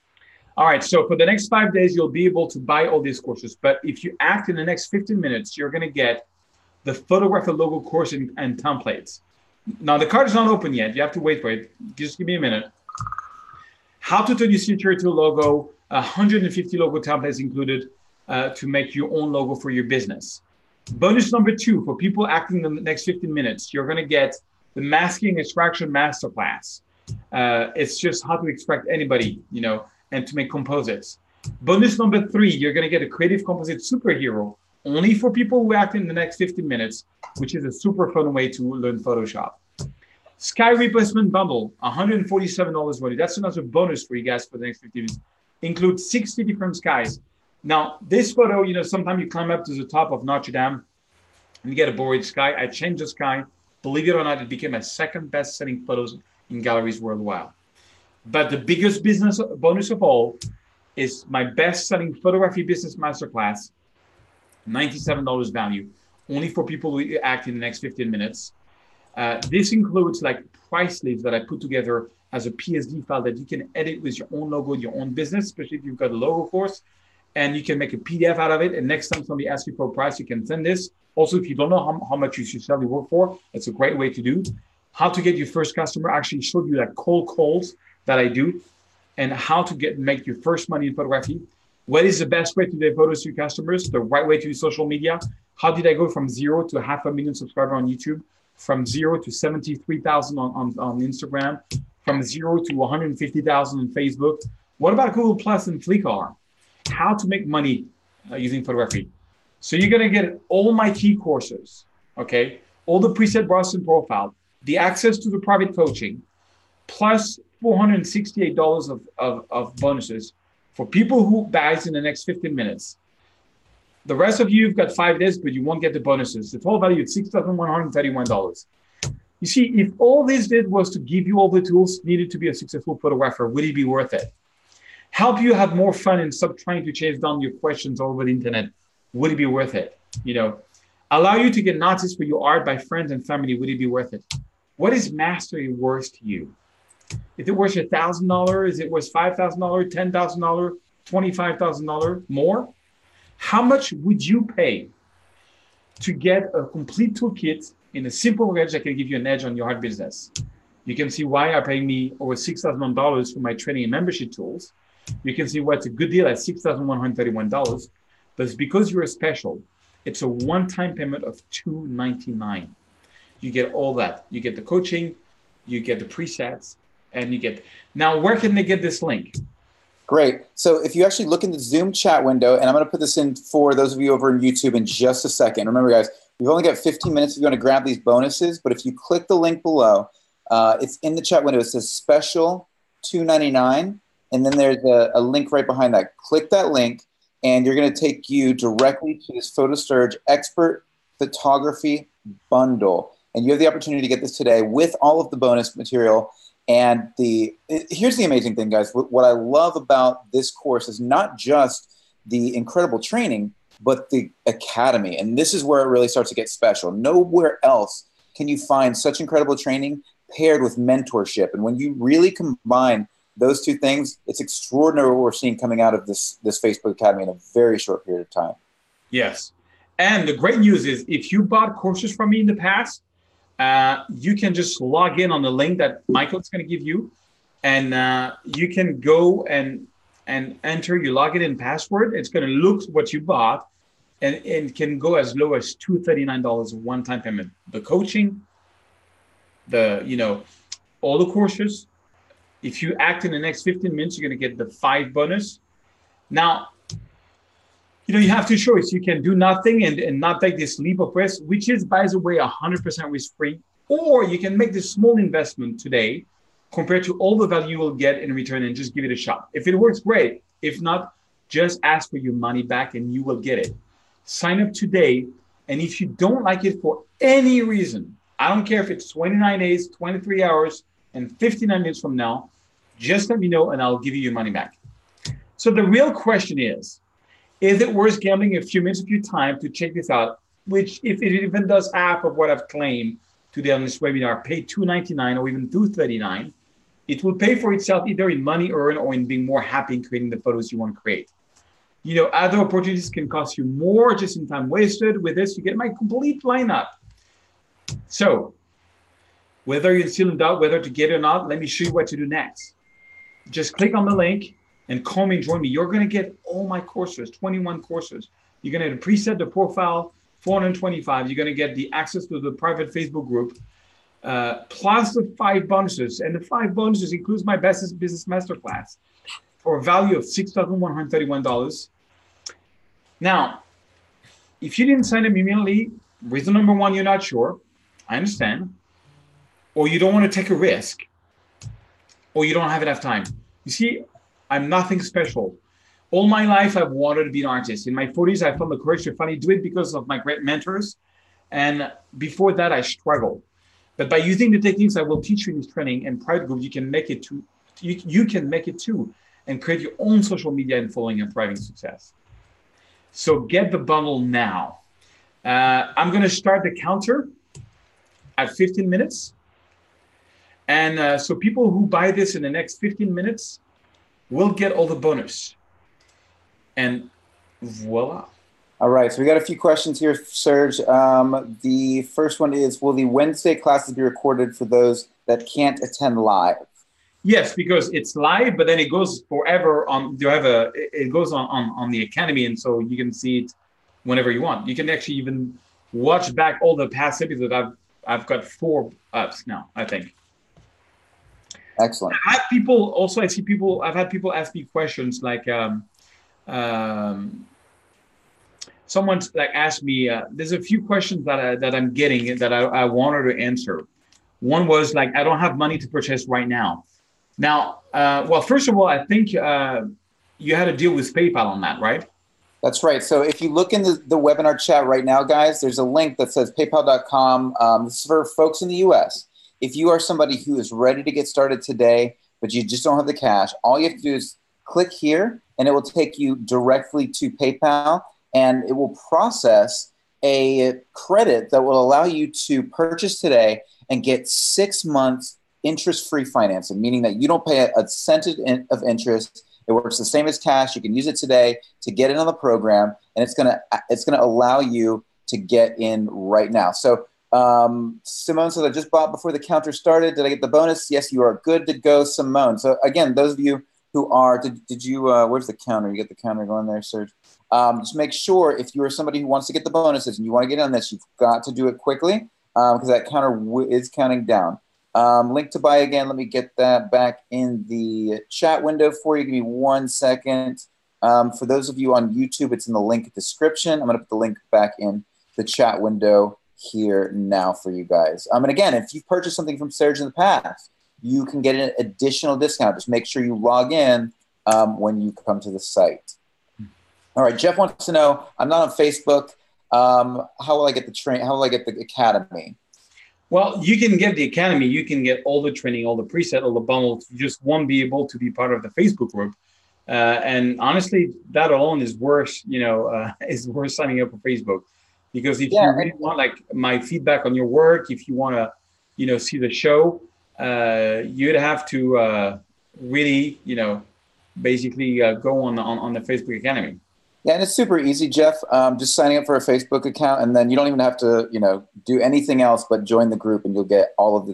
All right, so for the next 5 days, you'll be able to buy all these courses. But if you act in the next 15 minutes, you're going to get the photographer logo course and templates. Now, the card is not open yet. You have to wait for it. Just give me a minute. How to turn your signature to a logo, 150 logo templates included to make your own logo for your business. Bonus number 2, for people acting in the next 15 minutes, you're going to get the masking extraction masterclass. It's just how to extract anybody, and to make composites. Bonus number 3, you're going to get a creative composite superhero only for people who act in the next 15 minutes, which is a super fun way to learn Photoshop. Sky replacement bundle, $147 value. That's another bonus for you guys for the next 15 minutes. Includes 60 different skies. Now, this photo, sometimes you climb up to the top of Notre Dame and you get a bored sky. I changed the sky. Believe it or not, it became my second best-selling photos in galleries worldwide. But the biggest business bonus of all is my best-selling photography business masterclass, $97 value, only for people who act in the next 15 minutes. This includes price lists that I put together as a PSD file that you can edit with your own logo, your own business, especially if you've got a logo course, and you can make a PDF out of it. And next time somebody asks you for a price, you can send this. Also, if you don't know how much you should sell your work for, it's a great way to do. How to get your first customer, actually showed you cold calls that I do, and how to make your first money in photography. What is the best way to get photos to your customers? The right way to use social media. How did I go from 0 to 500,000 subscribers on YouTube? From 0 to 73,000 on Instagram? From 0 to 150,000 on Facebook? What about Google Plus and Flickr? How to make money using photography. So you're going to get all my key courses, okay? All the preset process and profile, the access to the private coaching, plus $468 of bonuses for people who buys in the next 15 minutes. The rest of you have got 5 days, but you won't get the bonuses. The total value is $6,131. You see, if all this did was to give you all the tools needed to be a successful photographer, would it be worth it? Help you have more fun and stop trying to chase down your questions all over the internet, would it be worth it? Allow you to get noticed for your art by friends and family. Would it be worth it? What is mastery worth to you? Is it worth $1,000? Is it worth $5,000, $10,000, $25,000 more? How much would you pay to get a complete toolkit in a simple package that can give you an edge on your art business? You can see why are paying me over $6,000 for my training and membership tools. You can see what's a good deal at $6,131. But it's because you're special. It's a one-time payment of $299. You get all that. You get the coaching, you get the presets, and you get. Now, where can they get this link? Great. So if you actually look in the Zoom chat window, and I'm going to put this in for those of you over on YouTube in just a second. Remember, guys, we've only got 15 minutes if you want to grab these bonuses. But if you click the link below, it's in the chat window. It says special $299, and then there's a link right behind that. Click that link, and you're going to take you directly to this PhotoSurge Expert Photography Bundle. And you have the opportunity to get this today with all of the bonus material. And here's the amazing thing, guys. What I love about this course is not just the incredible training, but the academy. And this is where it really starts to get special. Nowhere else can you find such incredible training paired with mentorship. And when you really combine those two things, it's extraordinary what we're seeing coming out of this Facebook Academy in a very short period of time. Yes. And the great news is if you bought courses from me in the past, you can just log in on the link that Michael is going to give you, and you can go and enter your login and password. It's going to look what you bought, and it can go as low as $239 one-time payment. The coaching, all the courses. If you act in the next 15 minutes, you're going to get the 5 bonus. Now, you have two choices. You can do nothing and not take this leap of risk, which is, by the way, 100% risk-free. Or you can make this small investment today compared to all the value you will get in return and just give it a shot. If it works, great. If not, just ask for your money back and you will get it. Sign up today. And if you don't like it for any reason, I don't care if it's 29 days, 23 hours, and 59 minutes from now, just let me know and I'll give you your money back. So the real question is it worth gambling a few minutes of your time to check this out, which if it even does half of what I've claimed today on this webinar, pay $299 or even $239, it will pay for itself either in money earned or in being more happy in creating the photos you want to create. Other opportunities can cost you more just in time wasted. With this, you get my complete lineup. So whether you're still in doubt whether to get it or not, let me show you what to do next. Just click on the link and come and join me. You're going to get all my courses, 21 courses. You're going to preset the profile, 425. You're going to get the access to the private Facebook group, plus the 5 bonuses. And the 5 bonuses includes my Best Business Masterclass for a value of $6,131. Now, if you didn't sign up immediately, reason number one, you're not sure. I understand. Or you don't want to take a risk, or you don't have enough time. You see, I'm nothing special. All my life, I've wanted to be an artist. In my 40s, I found the courage to finally do it because of my great mentors. And before that, I struggled. But by using the techniques I will teach you in this training and private group, you can make it too. You can make it too and create your own social media and following and thriving success. So get the bundle now. I'm going to start the counter at 15 minutes. And so people who buy this in the next 15 minutes will get all the bonus. And voila. All right, so we got a few questions here, Serge. The first one is, will the Wednesday classes be recorded for those that can't attend live? Yes, because it's live, but then it goes forever on. It goes on the Academy, and so you can see it whenever you want. You can actually even watch back all the past episodes. I've got 4 ups now, I think. Excellent. I've had people ask me questions like, someone's like asked me, there's a few questions that I'm getting that I wanted to answer. One was like, I don't have money to purchase right now. Now, well, first of all, I think you had to deal with PayPal on that, right? That's right. So if you look in the webinar chat right now, guys, there's a link that says paypal.com. This is for folks in the US. If you are somebody who is ready to get started today, but you just don't have the cash, all you have to do is click here and it will take you directly to PayPal and it will process a credit that will allow you to purchase today and get 6 months interest-free financing, meaning that you don't pay a cent of interest. It works the same as cash. You can use it today to get in on the program, and it's gonna allow you to get in right now. So Simone says, I just bought before the counter started. Did I get the bonus? Yes, you are good to go, Simone. So again, those of you who are, did you, where's the counter? You get the counter going there, Serge. Just make sure if you are somebody who wants to get the bonuses and you want to get on this, you've got to do it quickly because that counter is counting down. Link to buy again. Let me get that back in the chat window for you. Give me 1 second. For those of you on YouTube, it's in the link description. I'm going to put the link back in the chat window here now for you guys. And again, if you've purchased something from Serge in the past, you can get an additional discount. Just make sure you log in when you come to the site. All right, Jeff wants to know, I'm not on Facebook. How will I get the train? How will I get the academy? Well, you can get the academy. You can get all the training, all the preset, all the bundles. You just won't be able to be part of the Facebook group. And honestly, that alone is worth, is worth signing up for Facebook. Because if you really want like my feedback on your work, if you want to, see the show, you'd have to really, basically go on the Facebook Academy. Yeah, and it's super easy, Jeff. Just signing up for a Facebook account, and then you don't even have to, do anything else but join the group, and you'll get all of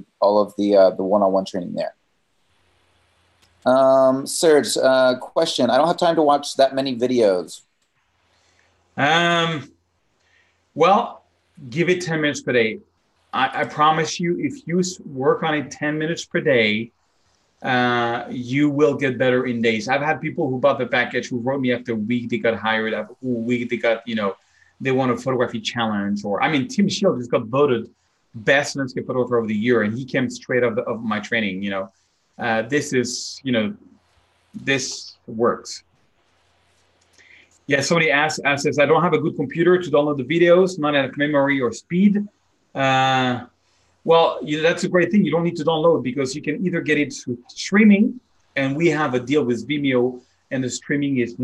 the one-on-one training there. Serge, question. I don't have time to watch that many videos. Well, give it 10 minutes per day. I promise you, if you work on it 10 minutes per day, you will get better in days. I've had people who bought the package who wrote me after a week they got hired, after a week they got, they won a photography challenge. Or Tim Shield just got voted best landscape photographer of the year, and he came straight out of my training. This is, this works. Yeah, somebody asks, I don't have a good computer to download the videos, not enough memory or speed. Well, that's a great thing. You don't need to download because you can either get it through streaming, and we have a deal with Vimeo, and the streaming is,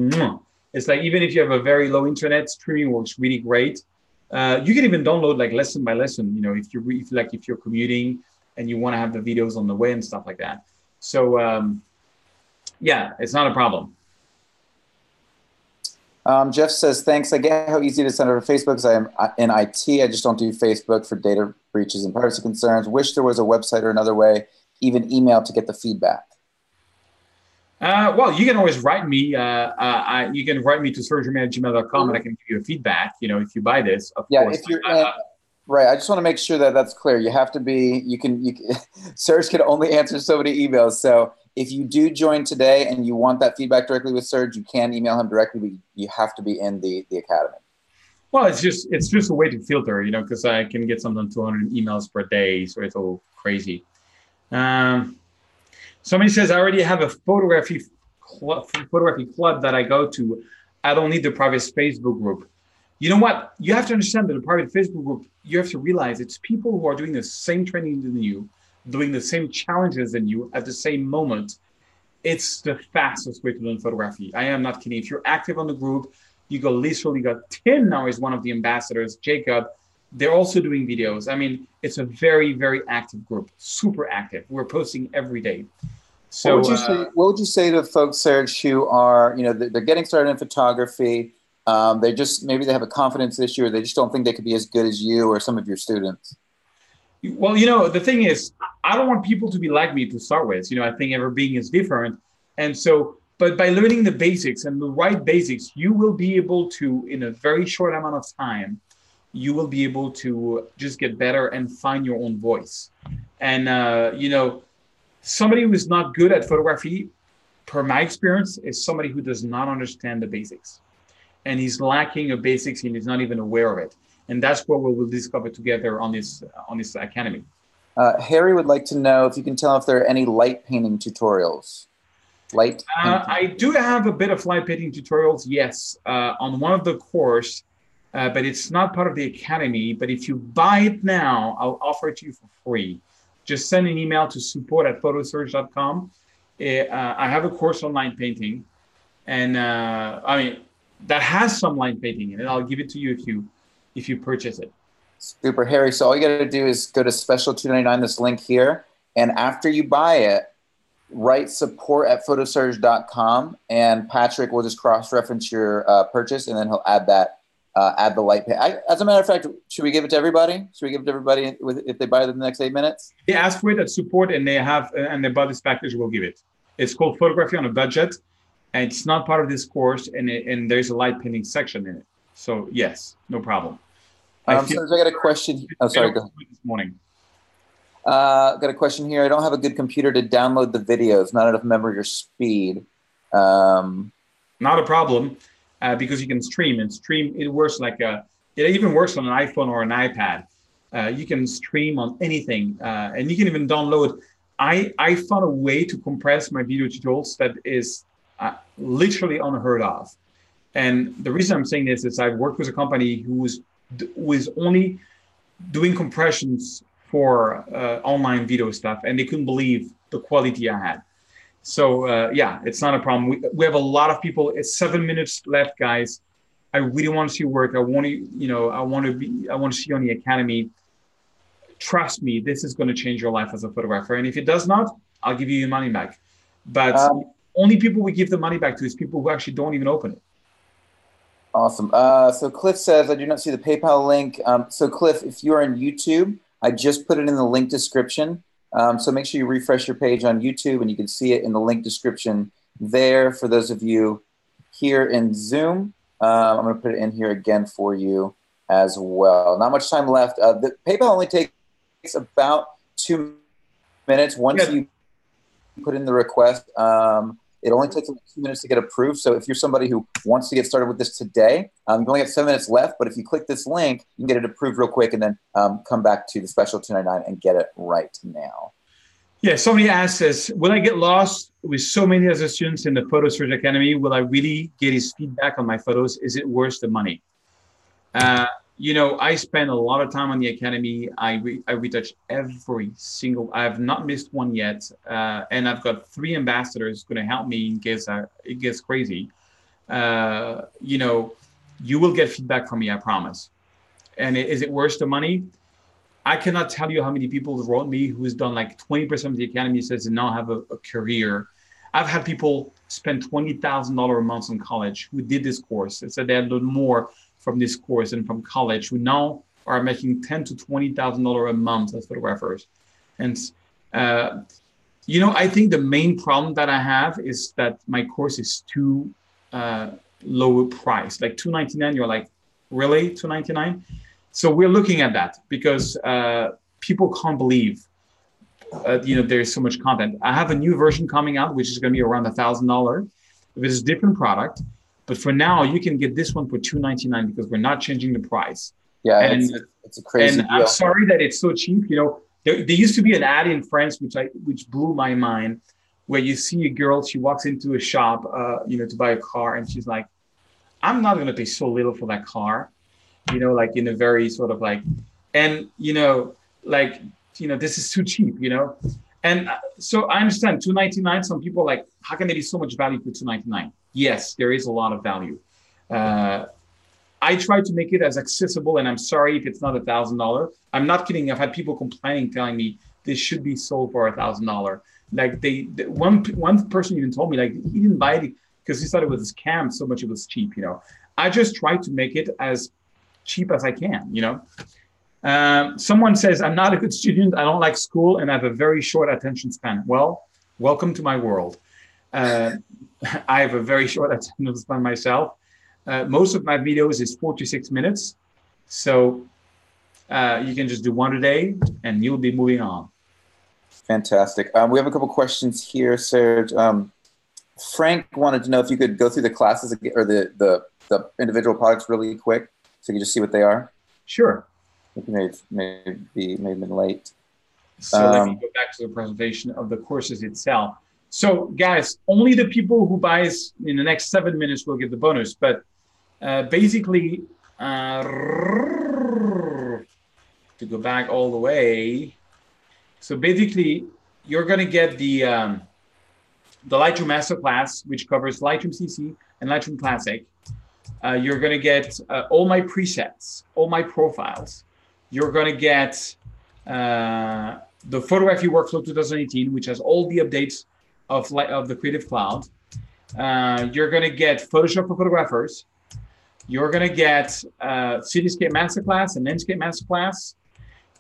it's like even if you have a very low internet, streaming works really great. You can even download like lesson by lesson, if you're commuting and you want to have the videos on the way and stuff like that. So yeah, it's not a problem. Jeff says, thanks. I get how easy it is to sign up for Facebook because I am in IT. I just don't do Facebook for data breaches and privacy concerns. Wish there was a website or another way, even email to get the feedback. Well, you can always write me. You can write me to sergegermain@gmail.com and I can give you a feedback, if you buy this, of course. If you're right. I just want to make sure that that's clear. You have to be, Serge can only answer so many emails. So if you do join today and you want that feedback directly with Serge, you can email him directly, but you have to be in the academy. Well, it's just a way to filter, because I can get sometimes 200 emails per day, so it's all crazy. Somebody says, I already have a photography club that I go to. I don't need the private Facebook group. You know what? You have to understand that the private Facebook group, you have to realize it's people who are doing the same training than you, doing the same challenges than you at the same moment. It's the fastest way to learn photography. I am not kidding. If you're active on the group, literally got Tim now is one of the ambassadors, Jacob. They're also doing videos. It's a very, very active group, super active. We're posting every day. So what would you say to folks, Serge, who are, they're getting started in photography. Maybe they have a confidence issue, or they just don't think they could be as good as you or some of your students. Well, the thing is, I don't want people to be like me to start with. I think every being is different. And so, but by learning the basics and the right basics, you will be able to, in a very short amount of time, you will be able to just get better and find your own voice. And, somebody who is not good at photography, per my experience, is somebody who does not understand the basics. And he's lacking a basics and he's not even aware of it. And that's what we will discover together on this academy. Harry would like to know if you can tell if there are any light painting tutorials. I do have a bit of light painting tutorials, yes, on one of the course, but it's not part of the academy. But if you buy it now, I'll offer it to you for free. Just send an email to support@photoserge.com. I have a course on light painting, and that has some light painting in it. I'll give it to you if you purchase it. Super, Harry. So all you got to do is go to special 299, this link here. And after you buy it, write support@photosurge.com, and Patrick will just cross-reference your purchase, and then he'll add that, add the light pay. As a matter of fact, should we give it to everybody? Should we give it to everybody if they buy it in the next 8 minutes? They ask for it at support, and they have, and they buy this package, we'll give it. It's called Photography on a Budget, and it's not part of this course, and there's a light painting section in it. So yes, no problem. So I got a question. Oh, sorry, go ahead. This morning. Got a question here. I don't have a good computer to download the videos, not enough memory or speed. Not a problem, because you can stream, and stream, it works like it even works on an iPhone or an iPad. You can stream on anything, and you can even download. I found a way to compress my video tutorials that is literally unheard of. And the reason I'm saying this is I've worked with a company who was only doing compressions for online video stuff, and they couldn't believe the quality I had. So yeah, it's not a problem. We have a lot of people. It's 7 minutes left, guys. I really want to see your work. I want to, I want to see you on the Academy. Trust me, this is going to change your life as a photographer. And if it does not, I'll give you your money back. But only people we give the money back to is people who actually don't even open it. Awesome. So Cliff says, I do not see the PayPal link. So Cliff, if you're on YouTube, I just put it in the link description. So make sure you refresh your page on YouTube, and you can see it in the link description there. For those of you here in Zoom, I'm going to put it in here again for you as well. Not much time left. The PayPal only takes about 2 minutes once you put in the request. It only takes 2 minutes to get approved. So if you're somebody who wants to get started with this today, you only have 7 minutes left. But if you click this link, you can get it approved real quick, and then come back to the special 299 and get it right now. Yeah, somebody asks us, will I get lost with so many other students in the Photo Surge Academy? Will I really get his feedback on my photos? Is it worth the money? I spend a lot of time on the Academy. I retouch every single, I have not missed one yet. And I've got 3 ambassadors going to help me in case it gets crazy. You will get feedback from me, I promise. And is it worth the money? I cannot tell you how many people wrote me who's done like 20% of the Academy, says they now have a career. I've had people spend $20,000 a month in college who did this course and said they had learned more from this course and from college, who now are making $10,000 to $20,000 a month as photographers. And, I think the main problem that I have is that my course is too low price, like $299. You're like, really, $299? So we're looking at that because people can't believe, there's so much content. I have a new version coming out, which is going to be around $1,000. It's a different product. But for now, you can get this one for $299 because we're not changing the price. Yeah, and it's a crazy deal. I'm sorry that it's so cheap. There used to be an ad in France which blew my mind, where you see a girl, she walks into a shop, to buy a car, and she's like, "I'm not going to pay so little for that car," like in a very sort of like, and this is too cheap, And so I understand $299. Some people are like, how can there be so much value for $299? Yes, there is a lot of value. I try to make it as accessible, and I'm sorry if it's not $1,000. I'm not kidding. I've had people complaining, telling me this should be sold for $1,000. Like one person even told me like he didn't buy it because he thought it was a scam. So much it was cheap. I just try to make it as cheap as I can. Someone says, I'm not a good student. I don't like school, and I have a very short attention span. Well, welcome to my world. I have a very short attention span myself. Most of my videos is 4 to 6 minutes. So you can just do one a day and you'll be moving on. Fantastic. We have a couple questions here, Serge. Frank wanted to know if you could go through the classes or the individual products really quick so you can just see what they are. Sure. It may have been late. So let me go back to the presentation of the courses itself. So guys, only the people who buys in the next 7 minutes will get the bonus. But basically, to go back all the way. So basically, you're going to get the Lightroom Masterclass, which covers Lightroom CC and Lightroom Classic. You're going to get all my presets, all my profiles. You're going to get the Photography Workflow 2018, which has all the updates of the Creative Cloud. You're going to get Photoshop for photographers. You're going to get Cityscape Masterclass and Landscape Masterclass.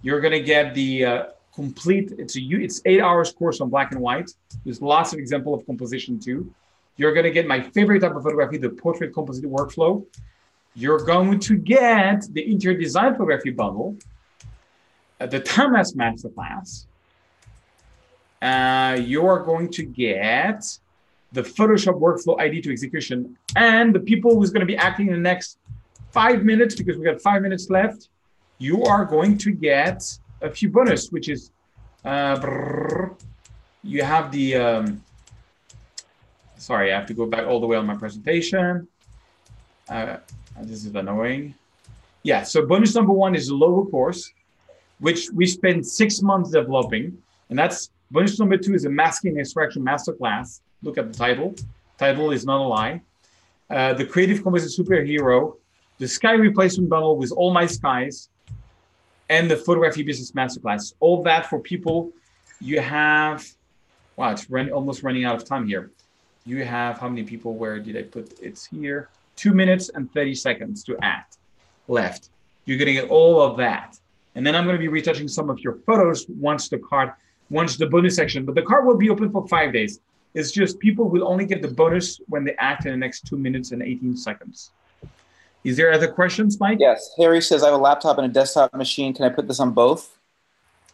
You're going to get the complete, it's 8 hours course on black and white. There's lots of example of composition too. You're going to get my favorite type of photography, the Portrait Composite Workflow. You're going to get the Interior Design Photography Bundle, the Time-Lapse Masterclass. You are going to get the Photoshop Workflow ID to Execution, and the people who's going to be acting in the next 5 minutes, because we got 5 minutes left, you are going to get a few bonus, which is, you have the, sorry, I have to go back all the way on my presentation. This is annoying. Yeah, so bonus number 1 is the logo course, which we spent 6 months developing. And that's bonus number 2 is a masking and extraction masterclass. Look at the title. Title is not a lie. The Creative Composite Superhero, the Sky Replacement Bundle with all my skies, and the Photography Business Masterclass. All that for people. You have, wow, it's almost running out of time here. You have, how many people, where did I put, it's here, 2 minutes and 30 seconds to act left. You're gonna get all of that. And then I'm gonna be retouching some of your photos once the bonus section, but the card will be open for 5 days. It's just people will only get the bonus when they act in the next 2 minutes and 18 seconds. Is there other questions, Mike? Yes. Harry says, I have a laptop and a desktop machine. Can I put this on both?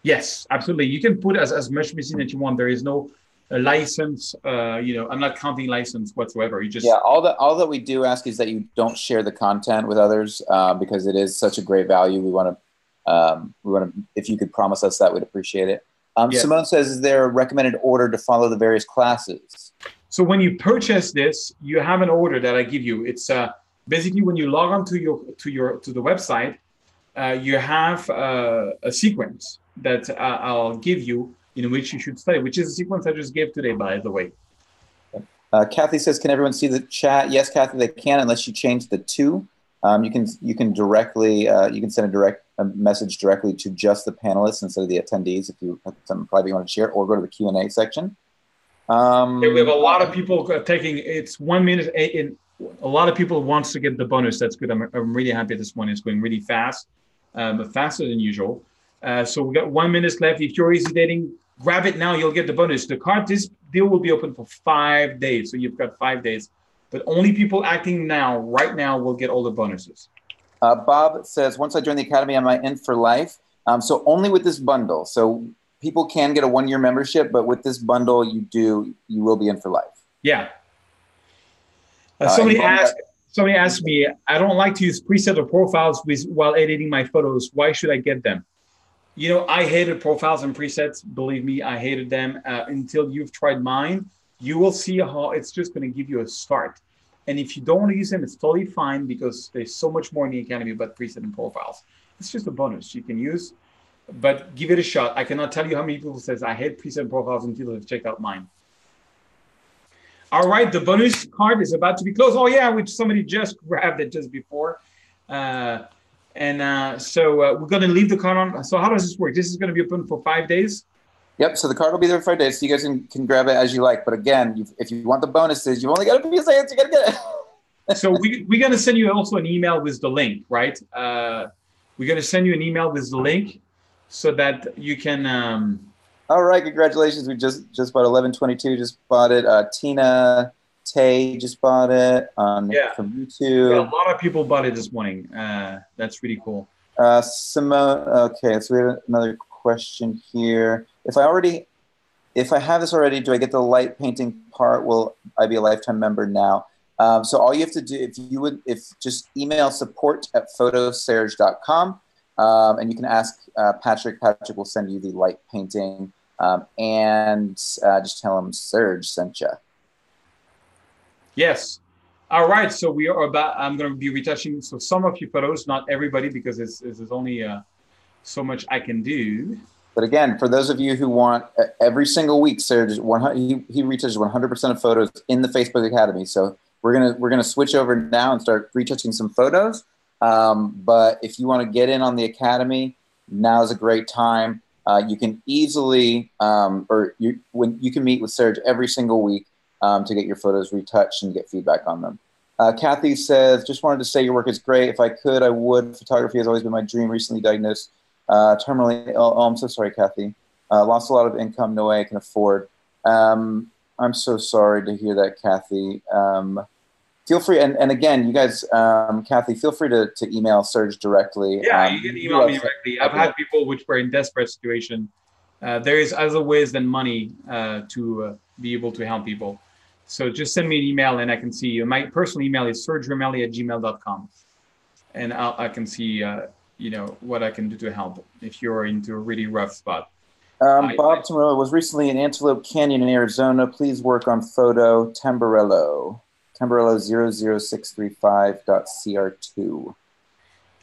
Yes, absolutely. You can put as much machine as you want. There is no license. I'm not counting license whatsoever. You just all that we do ask is that you don't share the content with others because it is such a great value. We want to if you could promise us that, we'd appreciate it. Yes. Simone says, is there a recommended order to follow the various classes? So when you purchase this, you have an order that I give you. It's basically when you log on to the website, you have a sequence that I'll give you in which you should study, which is a sequence I just gave today, by the way. Kathy says, can everyone see the chat? Yes, Kathy, they can, unless you change the to. You can directly you can send a message directly to just the panelists instead of the attendees if you have something private you want to share, or go to the Q&A section. We have a lot of people taking, it's 1 minute, and a lot of people wants to get the bonus. That's good. I'm really happy this one is going really fast, faster than usual. So we got 1 minute left. If you're hesitating, grab it now. You'll get the bonus. This deal will be open for 5 days. So you've got 5 days, but only people acting now, right now, will get all the bonuses. Bob says, once I join the Academy, am I in for life? So only with this bundle. So people can get a 1-year membership, but with this bundle, you will be in for life. Yeah. Somebody asked me, I don't like to use preset or profiles while editing my photos. Why should I get them? You know, I hated profiles and presets. Believe me, I hated them until you've tried mine. You will see how it's just going to give you a start. And if you don't want to use them, it's totally fine because there's so much more in the Academy about preset and profiles. It's just a bonus you can use, but give it a shot. I cannot tell you how many people says I hate preset and profiles until they've checked out mine. All right, the bonus card is about to be closed. Oh yeah, which somebody just grabbed it just before. So we're going to leave the card on. So how does this work? This is going to be open for 5 days? Yep, so the card will be there for 5 days, so you guys can grab it as you like. But again, if you want the bonuses, you've only got a few seconds, you got to get it. So we're going to send you also an email with the link, right? We're going to send you an email with the link so that you can... All right, congratulations. We just bought 1122, just bought it. Tina Tay just bought it from YouTube. Yeah, a lot of people bought it this morning. That's really cool. Simone, okay, so we have another question here. If I have this already, do I get the light painting part? Will I be a lifetime member now? So all you have to do, just email support@photoserge.com, and you can ask Patrick. Patrick will send you the light painting, and just tell him Serge sent you. Yes. All right. So I'm going to be retouching some of your photos, not everybody, because this is only so much I can do. But again, for those of you who want every single week, Serge, he retouches 100% of photos in the Facebook Academy. So we're gonna switch over now and start retouching some photos. But if you want to get in on the academy, now is a great time. You can easily, you can meet with Serge every single week to get your photos retouched and get feedback on them. Kathy says, just wanted to say your work is great. If I could, I would. Photography has always been my dream. Recently diagnosed terminally. Oh, I'm so sorry, Kathy. Lost a lot of income. No way I can afford. I'm so sorry to hear that, Kathy. Feel free, and again, you guys, Kathy, feel free to email Serge directly. Yeah, you can email me directly. I've had people which were in desperate situation. There is other ways than money to be able to help people. So just send me an email and I can see you. My personal email is sergeremelli@gmail.com. And I can see, what I can do to help if you're into a really rough spot. Bob Tomarello was recently in Antelope Canyon in Arizona. Please work on photo Tamburello 00635.cr2.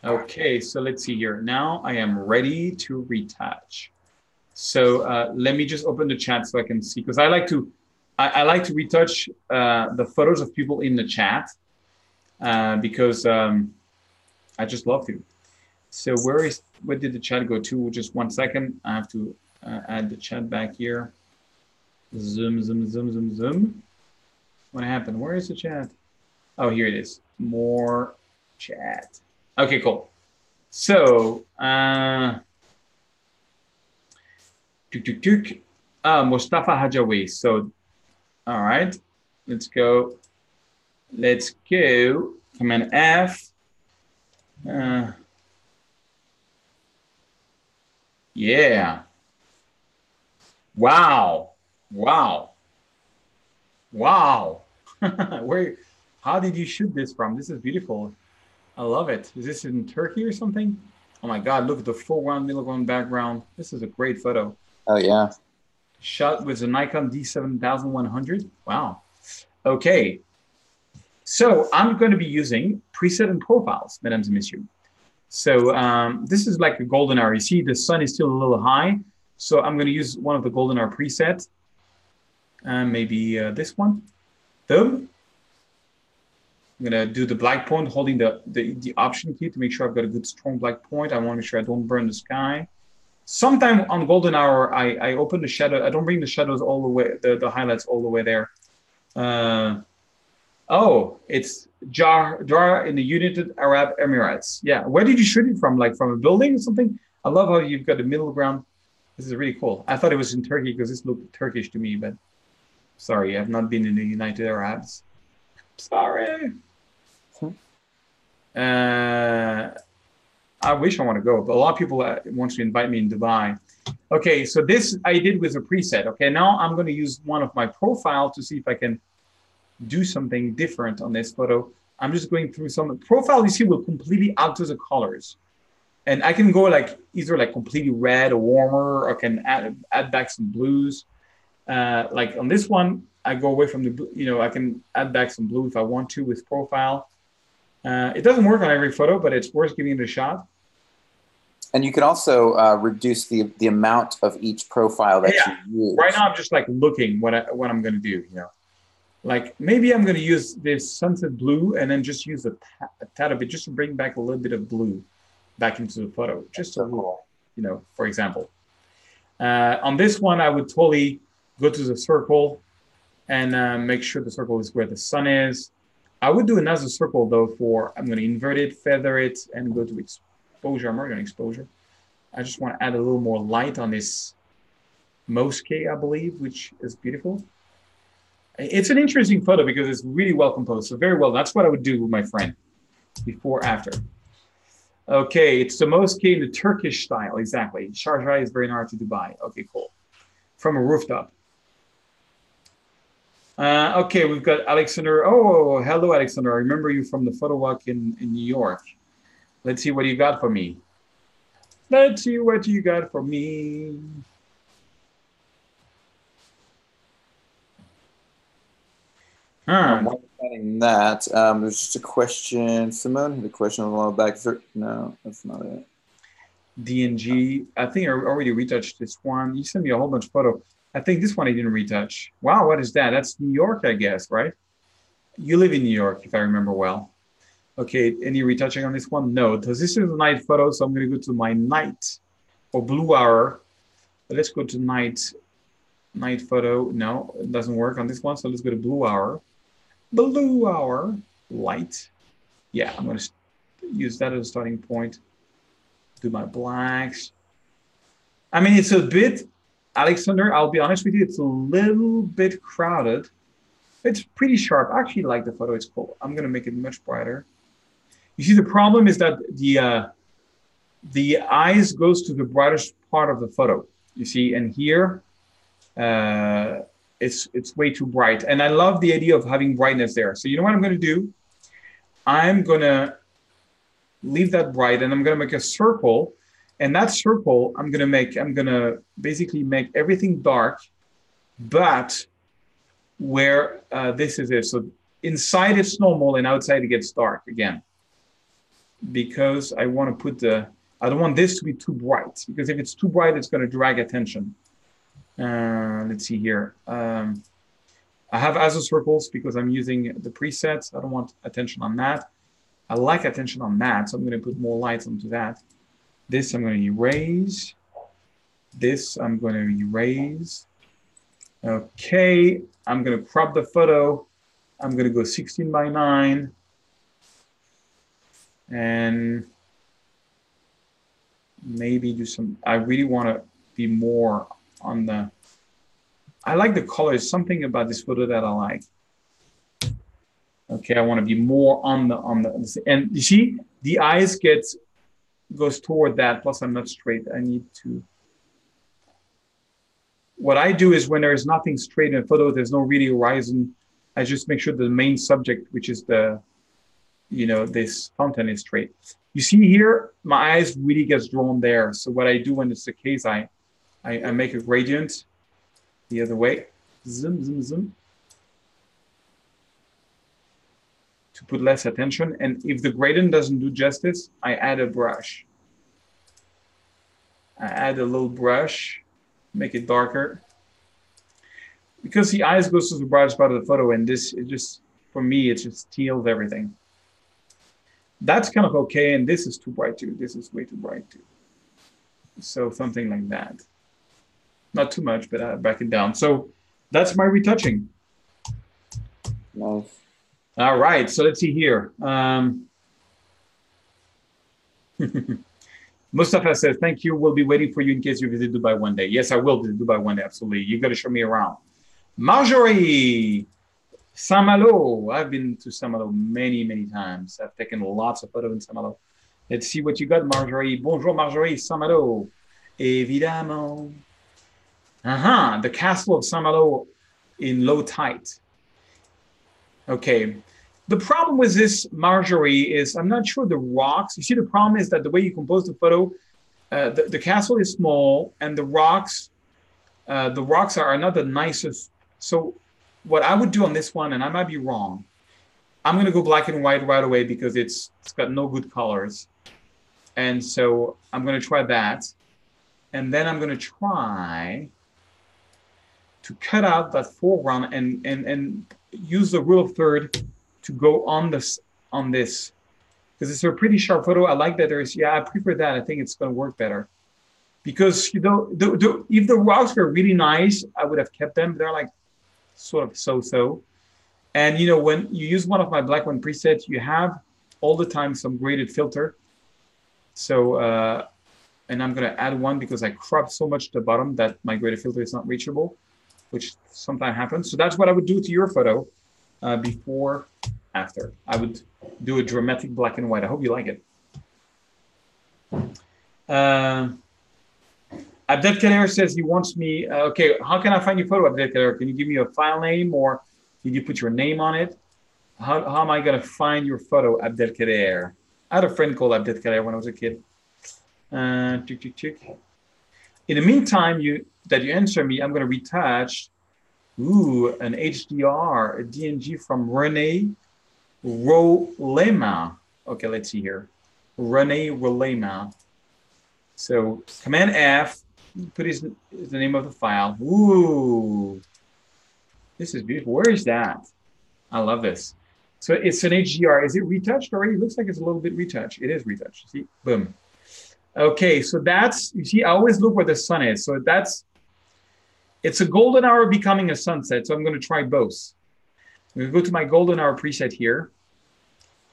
Okay, so let's see here. Now I am ready to retouch. So let me just open the chat so I can see, because I like to retouch the photos of people in the chat because I just love to. So where did the chat go to? Just 1 second. I have to add the chat back here. Zoom. What happened? Where is the chat? Oh, here it is. More chat. Okay, cool. So, Mustafa Hajawi. So, all right, let's go. Command F. Yeah. Wow. How did you shoot this from? This is beautiful. I love it. Is this in Turkey or something? Oh my God, look at the foreground, middle background. This is a great photo. Oh yeah. Shot with a Nikon D7100. Wow. Okay. So I'm going to be using preset and profiles, mesdames et messieurs. So this is like a golden hour. You see the sun is still a little high. So I'm going to use one of the golden hour presets. Maybe this one. Boom. I'm going to do the black point, holding the option key to make sure I've got a good strong black point. I want to make sure I don't burn the sky. Sometime on golden hour, I open the shadow. I don't bring the shadows all the way, the highlights all the way there. It's Jar in the United Arab Emirates. Yeah. Where did you shoot it from? Like from a building or something? I love how you've got the middle ground. This is really cool. I thought it was in Turkey because this looked Turkish to me, but sorry, I've not been in the United Arabs. Sorry. I wish I want to go, but a lot of people want to invite me in Dubai. Okay, so this I did with a preset. Okay, now I'm going to use one of my profile to see if I can do something different on this photo. I'm just going through some profile. You see, will completely alter the colors, and I can go like either like completely red or warmer, or can add back some blues. Like on this one, I go away from the, I can add back some blue if I want to with profile. It doesn't work on every photo, but it's worth giving it a shot. And you can also reduce the amount of each profile that you use. Right now, I'm just like looking what I'm going to do. Like maybe I'm going to use this sunset blue and then just use a tad of it just to bring back a little bit of blue back into the photo. Just so cool. For example. On this one, I would totally go to the circle and make sure the circle is where the sun is. I would do another circle though I'm going to invert it, feather it, and go to exposure. I'm already on exposure. I just want to add a little more light on this mosque, I believe, which is beautiful. It's an interesting photo because it's really well composed. So very well. That's what I would do with my friend before, after. Okay, it's the mosque in the Turkish style. Exactly. Sharjah is very near to Dubai. Okay, cool. From a rooftop. Okay, we've got Alexander. Oh, hello, Alexander. I remember you from the photo walk in New York. Let's see what you got for me. Let's see what you got for me. While planning that, there's just a question. Simone had a question a while back. No, that's not it. DNG. I think I already retouched this one. You sent me a whole bunch of photos. I think this one I didn't retouch. Wow, what is that? That's New York, I guess, right? You live in New York, if I remember well. Okay, any retouching on this one? No, because this is a night photo, so I'm going to go to my night or blue hour. But let's go to night photo. No, it doesn't work on this one, so let's go to blue hour. Blue hour, light. Yeah, I'm going to use that as a starting point. Do my blacks. I mean, it's a bit, Alexander, I'll be honest with you, it's a little bit crowded. It's pretty sharp. I actually like the photo. It's cool. I'm going to make it much brighter. You see, the problem is that the eyes goes to the brightest part of the photo. You see, and here it's way too bright. And I love the idea of having brightness there. So you know what I'm going to do? I'm going to leave that bright, and I'm going to make a circle. And that circle, I'm going to basically make everything dark, but where this is it. So inside it's normal, and outside it gets dark again. Because I want to put I don't want this to be too bright, because if it's too bright, it's going to drag attention. Let's see here. I have ASO circles because I'm using the presets. I don't want attention on that. I like attention on that, so I'm going to put more lights onto that. This I'm going to erase. This I'm going to erase. Okay, I'm going to crop the photo. I'm going to go 16:9. And maybe do some, I really want to be more on the, I like the colors, something about this photo that I like. Okay, I want to be more on the, and you see, the eyes goes toward that, plus I'm not straight. I need to, what I do is when there's nothing straight in a photo, there's no really horizon, I just make sure the main subject, which is this fountain is straight. You see here, my eyes really gets drawn there. So what I do when it's the case, I make a gradient the other way. Zoom, zoom, zoom. To put less attention. And if the gradient doesn't do justice, I add a brush. I add a little brush, make it darker. Because the eyes goes to the brightest part of the photo, and for me, it just steals everything. That's kind of okay, and this is too bright too. This is way too bright too. So something like that. Not too much, but I back it down. So that's my retouching. Nice. All right, so let's see here. Mustafa says, thank you. We'll be waiting for you in case you visit Dubai one day. Yes, I will visit Dubai one day, absolutely. You got to show me around. Marjorie! Saint-Malo. I've been to Saint-Malo many, many times. I've taken lots of photos in Saint-Malo. Let's see what you got, Marjorie. Bonjour, Marjorie. Saint-Malo. Évidemment. The castle of Saint-Malo in low tide. Okay. The problem with this, Marjorie, is I'm not sure the rocks. You see, the problem is that the way you compose the photo, the castle is small, and the rocks are not the nicest. So what I would do on this one, and I might be wrong, I'm going to go black and white right away because it's got no good colors. And so I'm going to try that. And then I'm going to try to cut out that foreground and use the rule of third to go on this. Because it's a pretty sharp photo. I like that I prefer that. I think it's going to work better. Because, if the rocks were really nice, I would have kept them. They're like, sort of so-so. And when you use one of my black one presets, you have all the time some graded filter. So and I'm going to add one because I cropped so much to the bottom that my graded filter is not reachable, which sometimes happens. So that's what I would do to your photo before, after. I would do a dramatic black and white. I hope you like it. Abdelkader says he wants me. Okay, how can I find your photo, Abdelkader? Can you give me a file name, or did you put your name on it? How am I going to find your photo, Abdelkader? I had a friend called Abdelkader when I was a kid. In the meantime, that you answer me, I'm going to retouch. An HDR, a DNG from Rene Rolema. Okay, let's see here. Rene Rolema. So Command F. Put the name of the file. Ooh, this is beautiful. Where is that? I love this. So it's an HDR. Is it retouched already? It looks like it's a little bit retouched. It is retouched. See, boom. Okay, so that's, you see, I always look where the sun is. So it's a golden hour becoming a sunset. So I'm going to try both. I'm going to go to my golden hour preset here.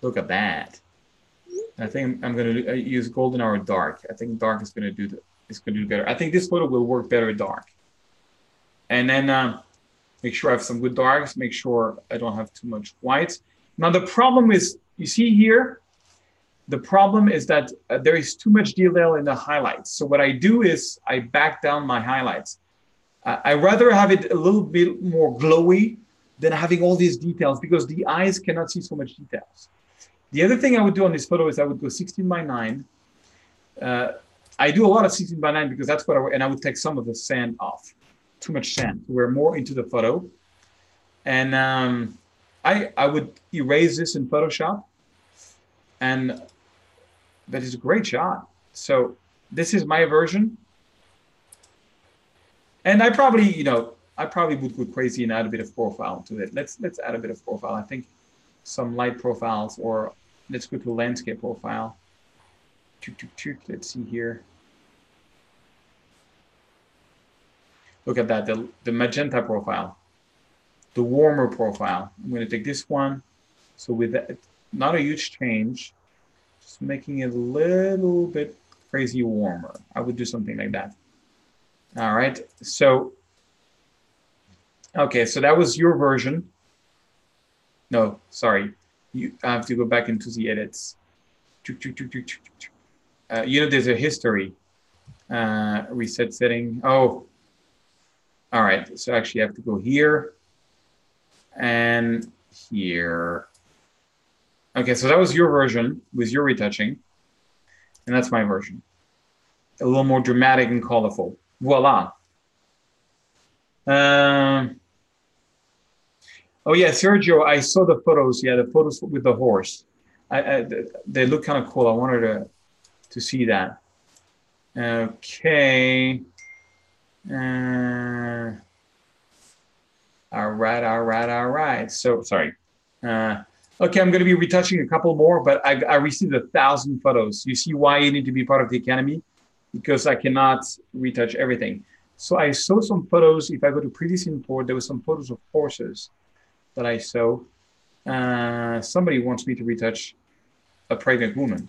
Look at that. I think I'm going to use golden hour dark. I think dark is going to do better. I think this photo will work better dark. And then make sure I have some good darks. Make sure I don't have too much whites. Now the problem is, you see here, the problem is that there is too much detail in the highlights. So what I do is I back down my highlights. I rather have it a little bit more glowy than having all these details because the eyes cannot see so much details. The other thing I would do on this photo is I would go 16:9. I do a lot of 16:9 because that's what and I would take some of the sand off. Too much sand. We're more into the photo. And I would erase this in Photoshop. And that is a great shot. So this is my version. And I probably would go crazy and add a bit of profile to it. Let's add a bit of profile. I think some light profiles, or let's go to landscape profile. Let's see here. Look at that, the magenta profile, the warmer profile. I'm going to take this one. So with that, not a huge change, just making it a little bit crazy warmer. I would do something like that. All right. So, okay. So that was your version. No, sorry. I have to go back into the edits. There's a history. Reset setting. Oh. All right, so actually I have to go here and here. Okay, so that was your version with your retouching, and that's my version. A little more dramatic and colorful. Voila. Oh yeah, Sergio, I saw the photos. Yeah, the photos with the horse. They look kind of cool. I wanted to see that. Okay. All right. So sorry. Okay, I'm going to be retouching a couple more, but I received 1,000 photos. You see why you need to be part of the Academy? Because I cannot retouch everything. So I saw some photos. If I go to previous import, there were some photos of horses that I saw. Somebody wants me to retouch a pregnant woman,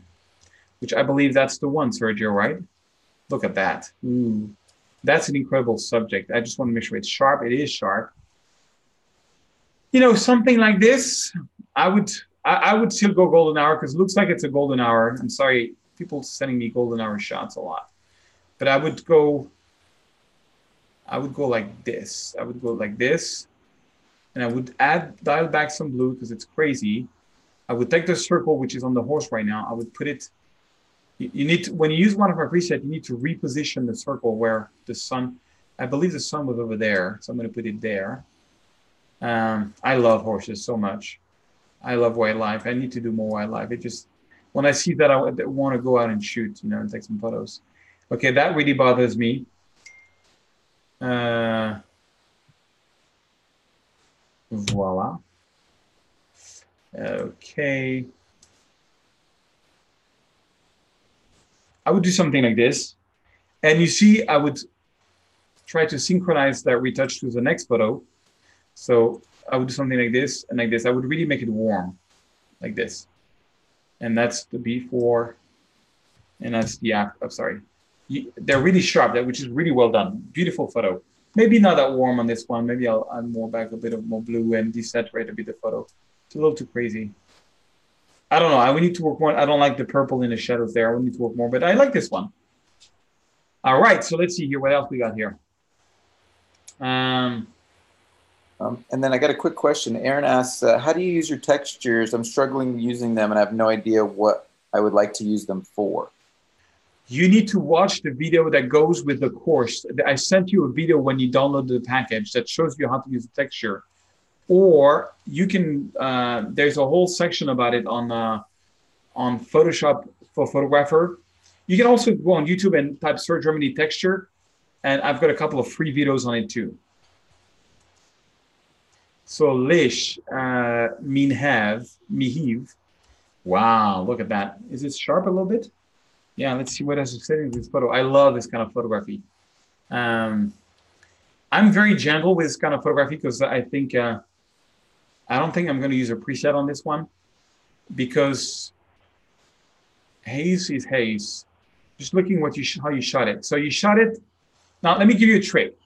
which I believe that's the one, Sergio, right? Look at that. Ooh. That's an incredible subject. I just want to make sure it's sharp. It is sharp. Something like this, I would still go golden hour because it looks like it's a golden hour. I'm sorry, people sending me golden hour shots a lot. But I would go like this. I would go like this. And I would dial back some blue because it's crazy. I would take the circle, which is on the horse right now. I would put it. You need to, when you use one of our presets, you need to reposition the circle where the sun, I believe the sun was over there. So I'm going to put it there. I love horses so much. I love wildlife. I need to do more wildlife. It just, when I see that, I want to go out and shoot, and take some photos. Okay, that really bothers me. Voila. Okay. I would do something like this. And you see, I would try to synchronize that retouch to the next photo. So I would do something like this and like this. I would really make it warm, like this. And that's the before, and that's the after. I'm sorry. They're really sharp, which is really well done. Beautiful photo. Maybe not that warm on this one. Maybe I'll add more back, a bit of more blue and desaturate a bit the photo. It's a little too crazy. I don't know. I would need to work more. I don't like the purple in the shadows there. I would need to work more, but I like this one. All right. So let's see here. What else we got here? And then I got a quick question. Aaron asks, how do you use your textures? I'm struggling using them and I have no idea what I would like to use them for. You need to watch the video that goes with the course. I sent you a video when you download the package that shows you how to use the texture. Or you can, there's a whole section about it on Photoshop for Photographer. You can also go on YouTube and type Serge Remini texture. And I've got a couple of free videos on it too. So Lish, Mihiv. Wow, look at that. Is it sharp a little bit? Yeah, let's see what else is sitting in this photo. I love this kind of photography. I'm very gentle with this kind of photography because I think I don't think I'm going to use a preset on this one because haze is haze. Just looking what how you shot it. So you shot it. Now let me give you a trick.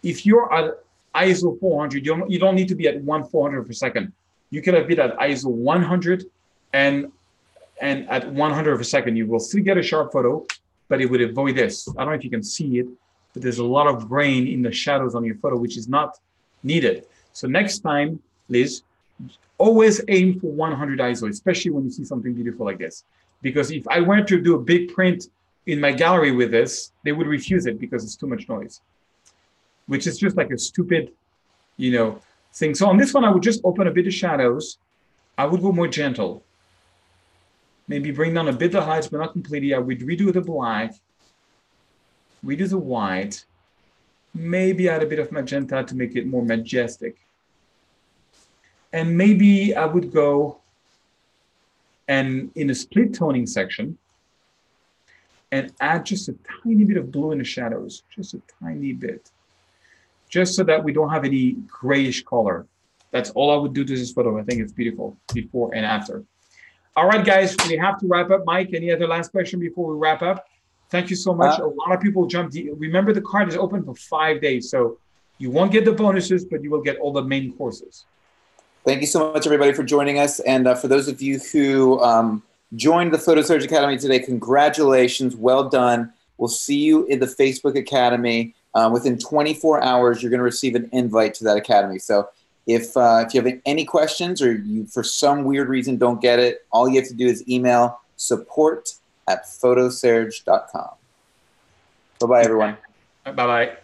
If you're at ISO 400, you don't need to be at 1/400 per second. You could have been at ISO 100 and at 100 per second, you will still get a sharp photo, but it would avoid this. I don't know if you can see it, but there's a lot of grain in the shadows on your photo, which is not needed. So next time, Liz, always aim for 100 ISO, especially when you see something beautiful like this. Because if I were to do a big print in my gallery with this, they would refuse it because it's too much noise, which is just like a stupid, thing. So on this one, I would just open a bit of shadows. I would go more gentle. Maybe bring down a bit the highlights, but not completely. I would redo the black, redo the white, maybe add a bit of magenta to make it more majestic. And maybe I would go and in a split toning section and add just a tiny bit of blue in the shadows, just a tiny bit, just so that we don't have any grayish color. That's all I would do to this photo. I think it's beautiful before and after. All right, guys, we have to wrap up. Mike, any other last question before we wrap up? Thank you so much. A lot of people jumped. Remember, the card is open for 5 days, so you won't get the bonuses, but you will get all the main courses. Thank you so much, everybody, for joining us. And for those of you who joined the Photo Surge Academy today, congratulations. Well done. We'll see you in the Facebook Academy. Within 24 hours, you're going to receive an invite to that academy. So if you have any questions or you, for some weird reason, don't get it, all you have to do is email support@photosurge.com. Bye-bye, everyone. Bye-bye.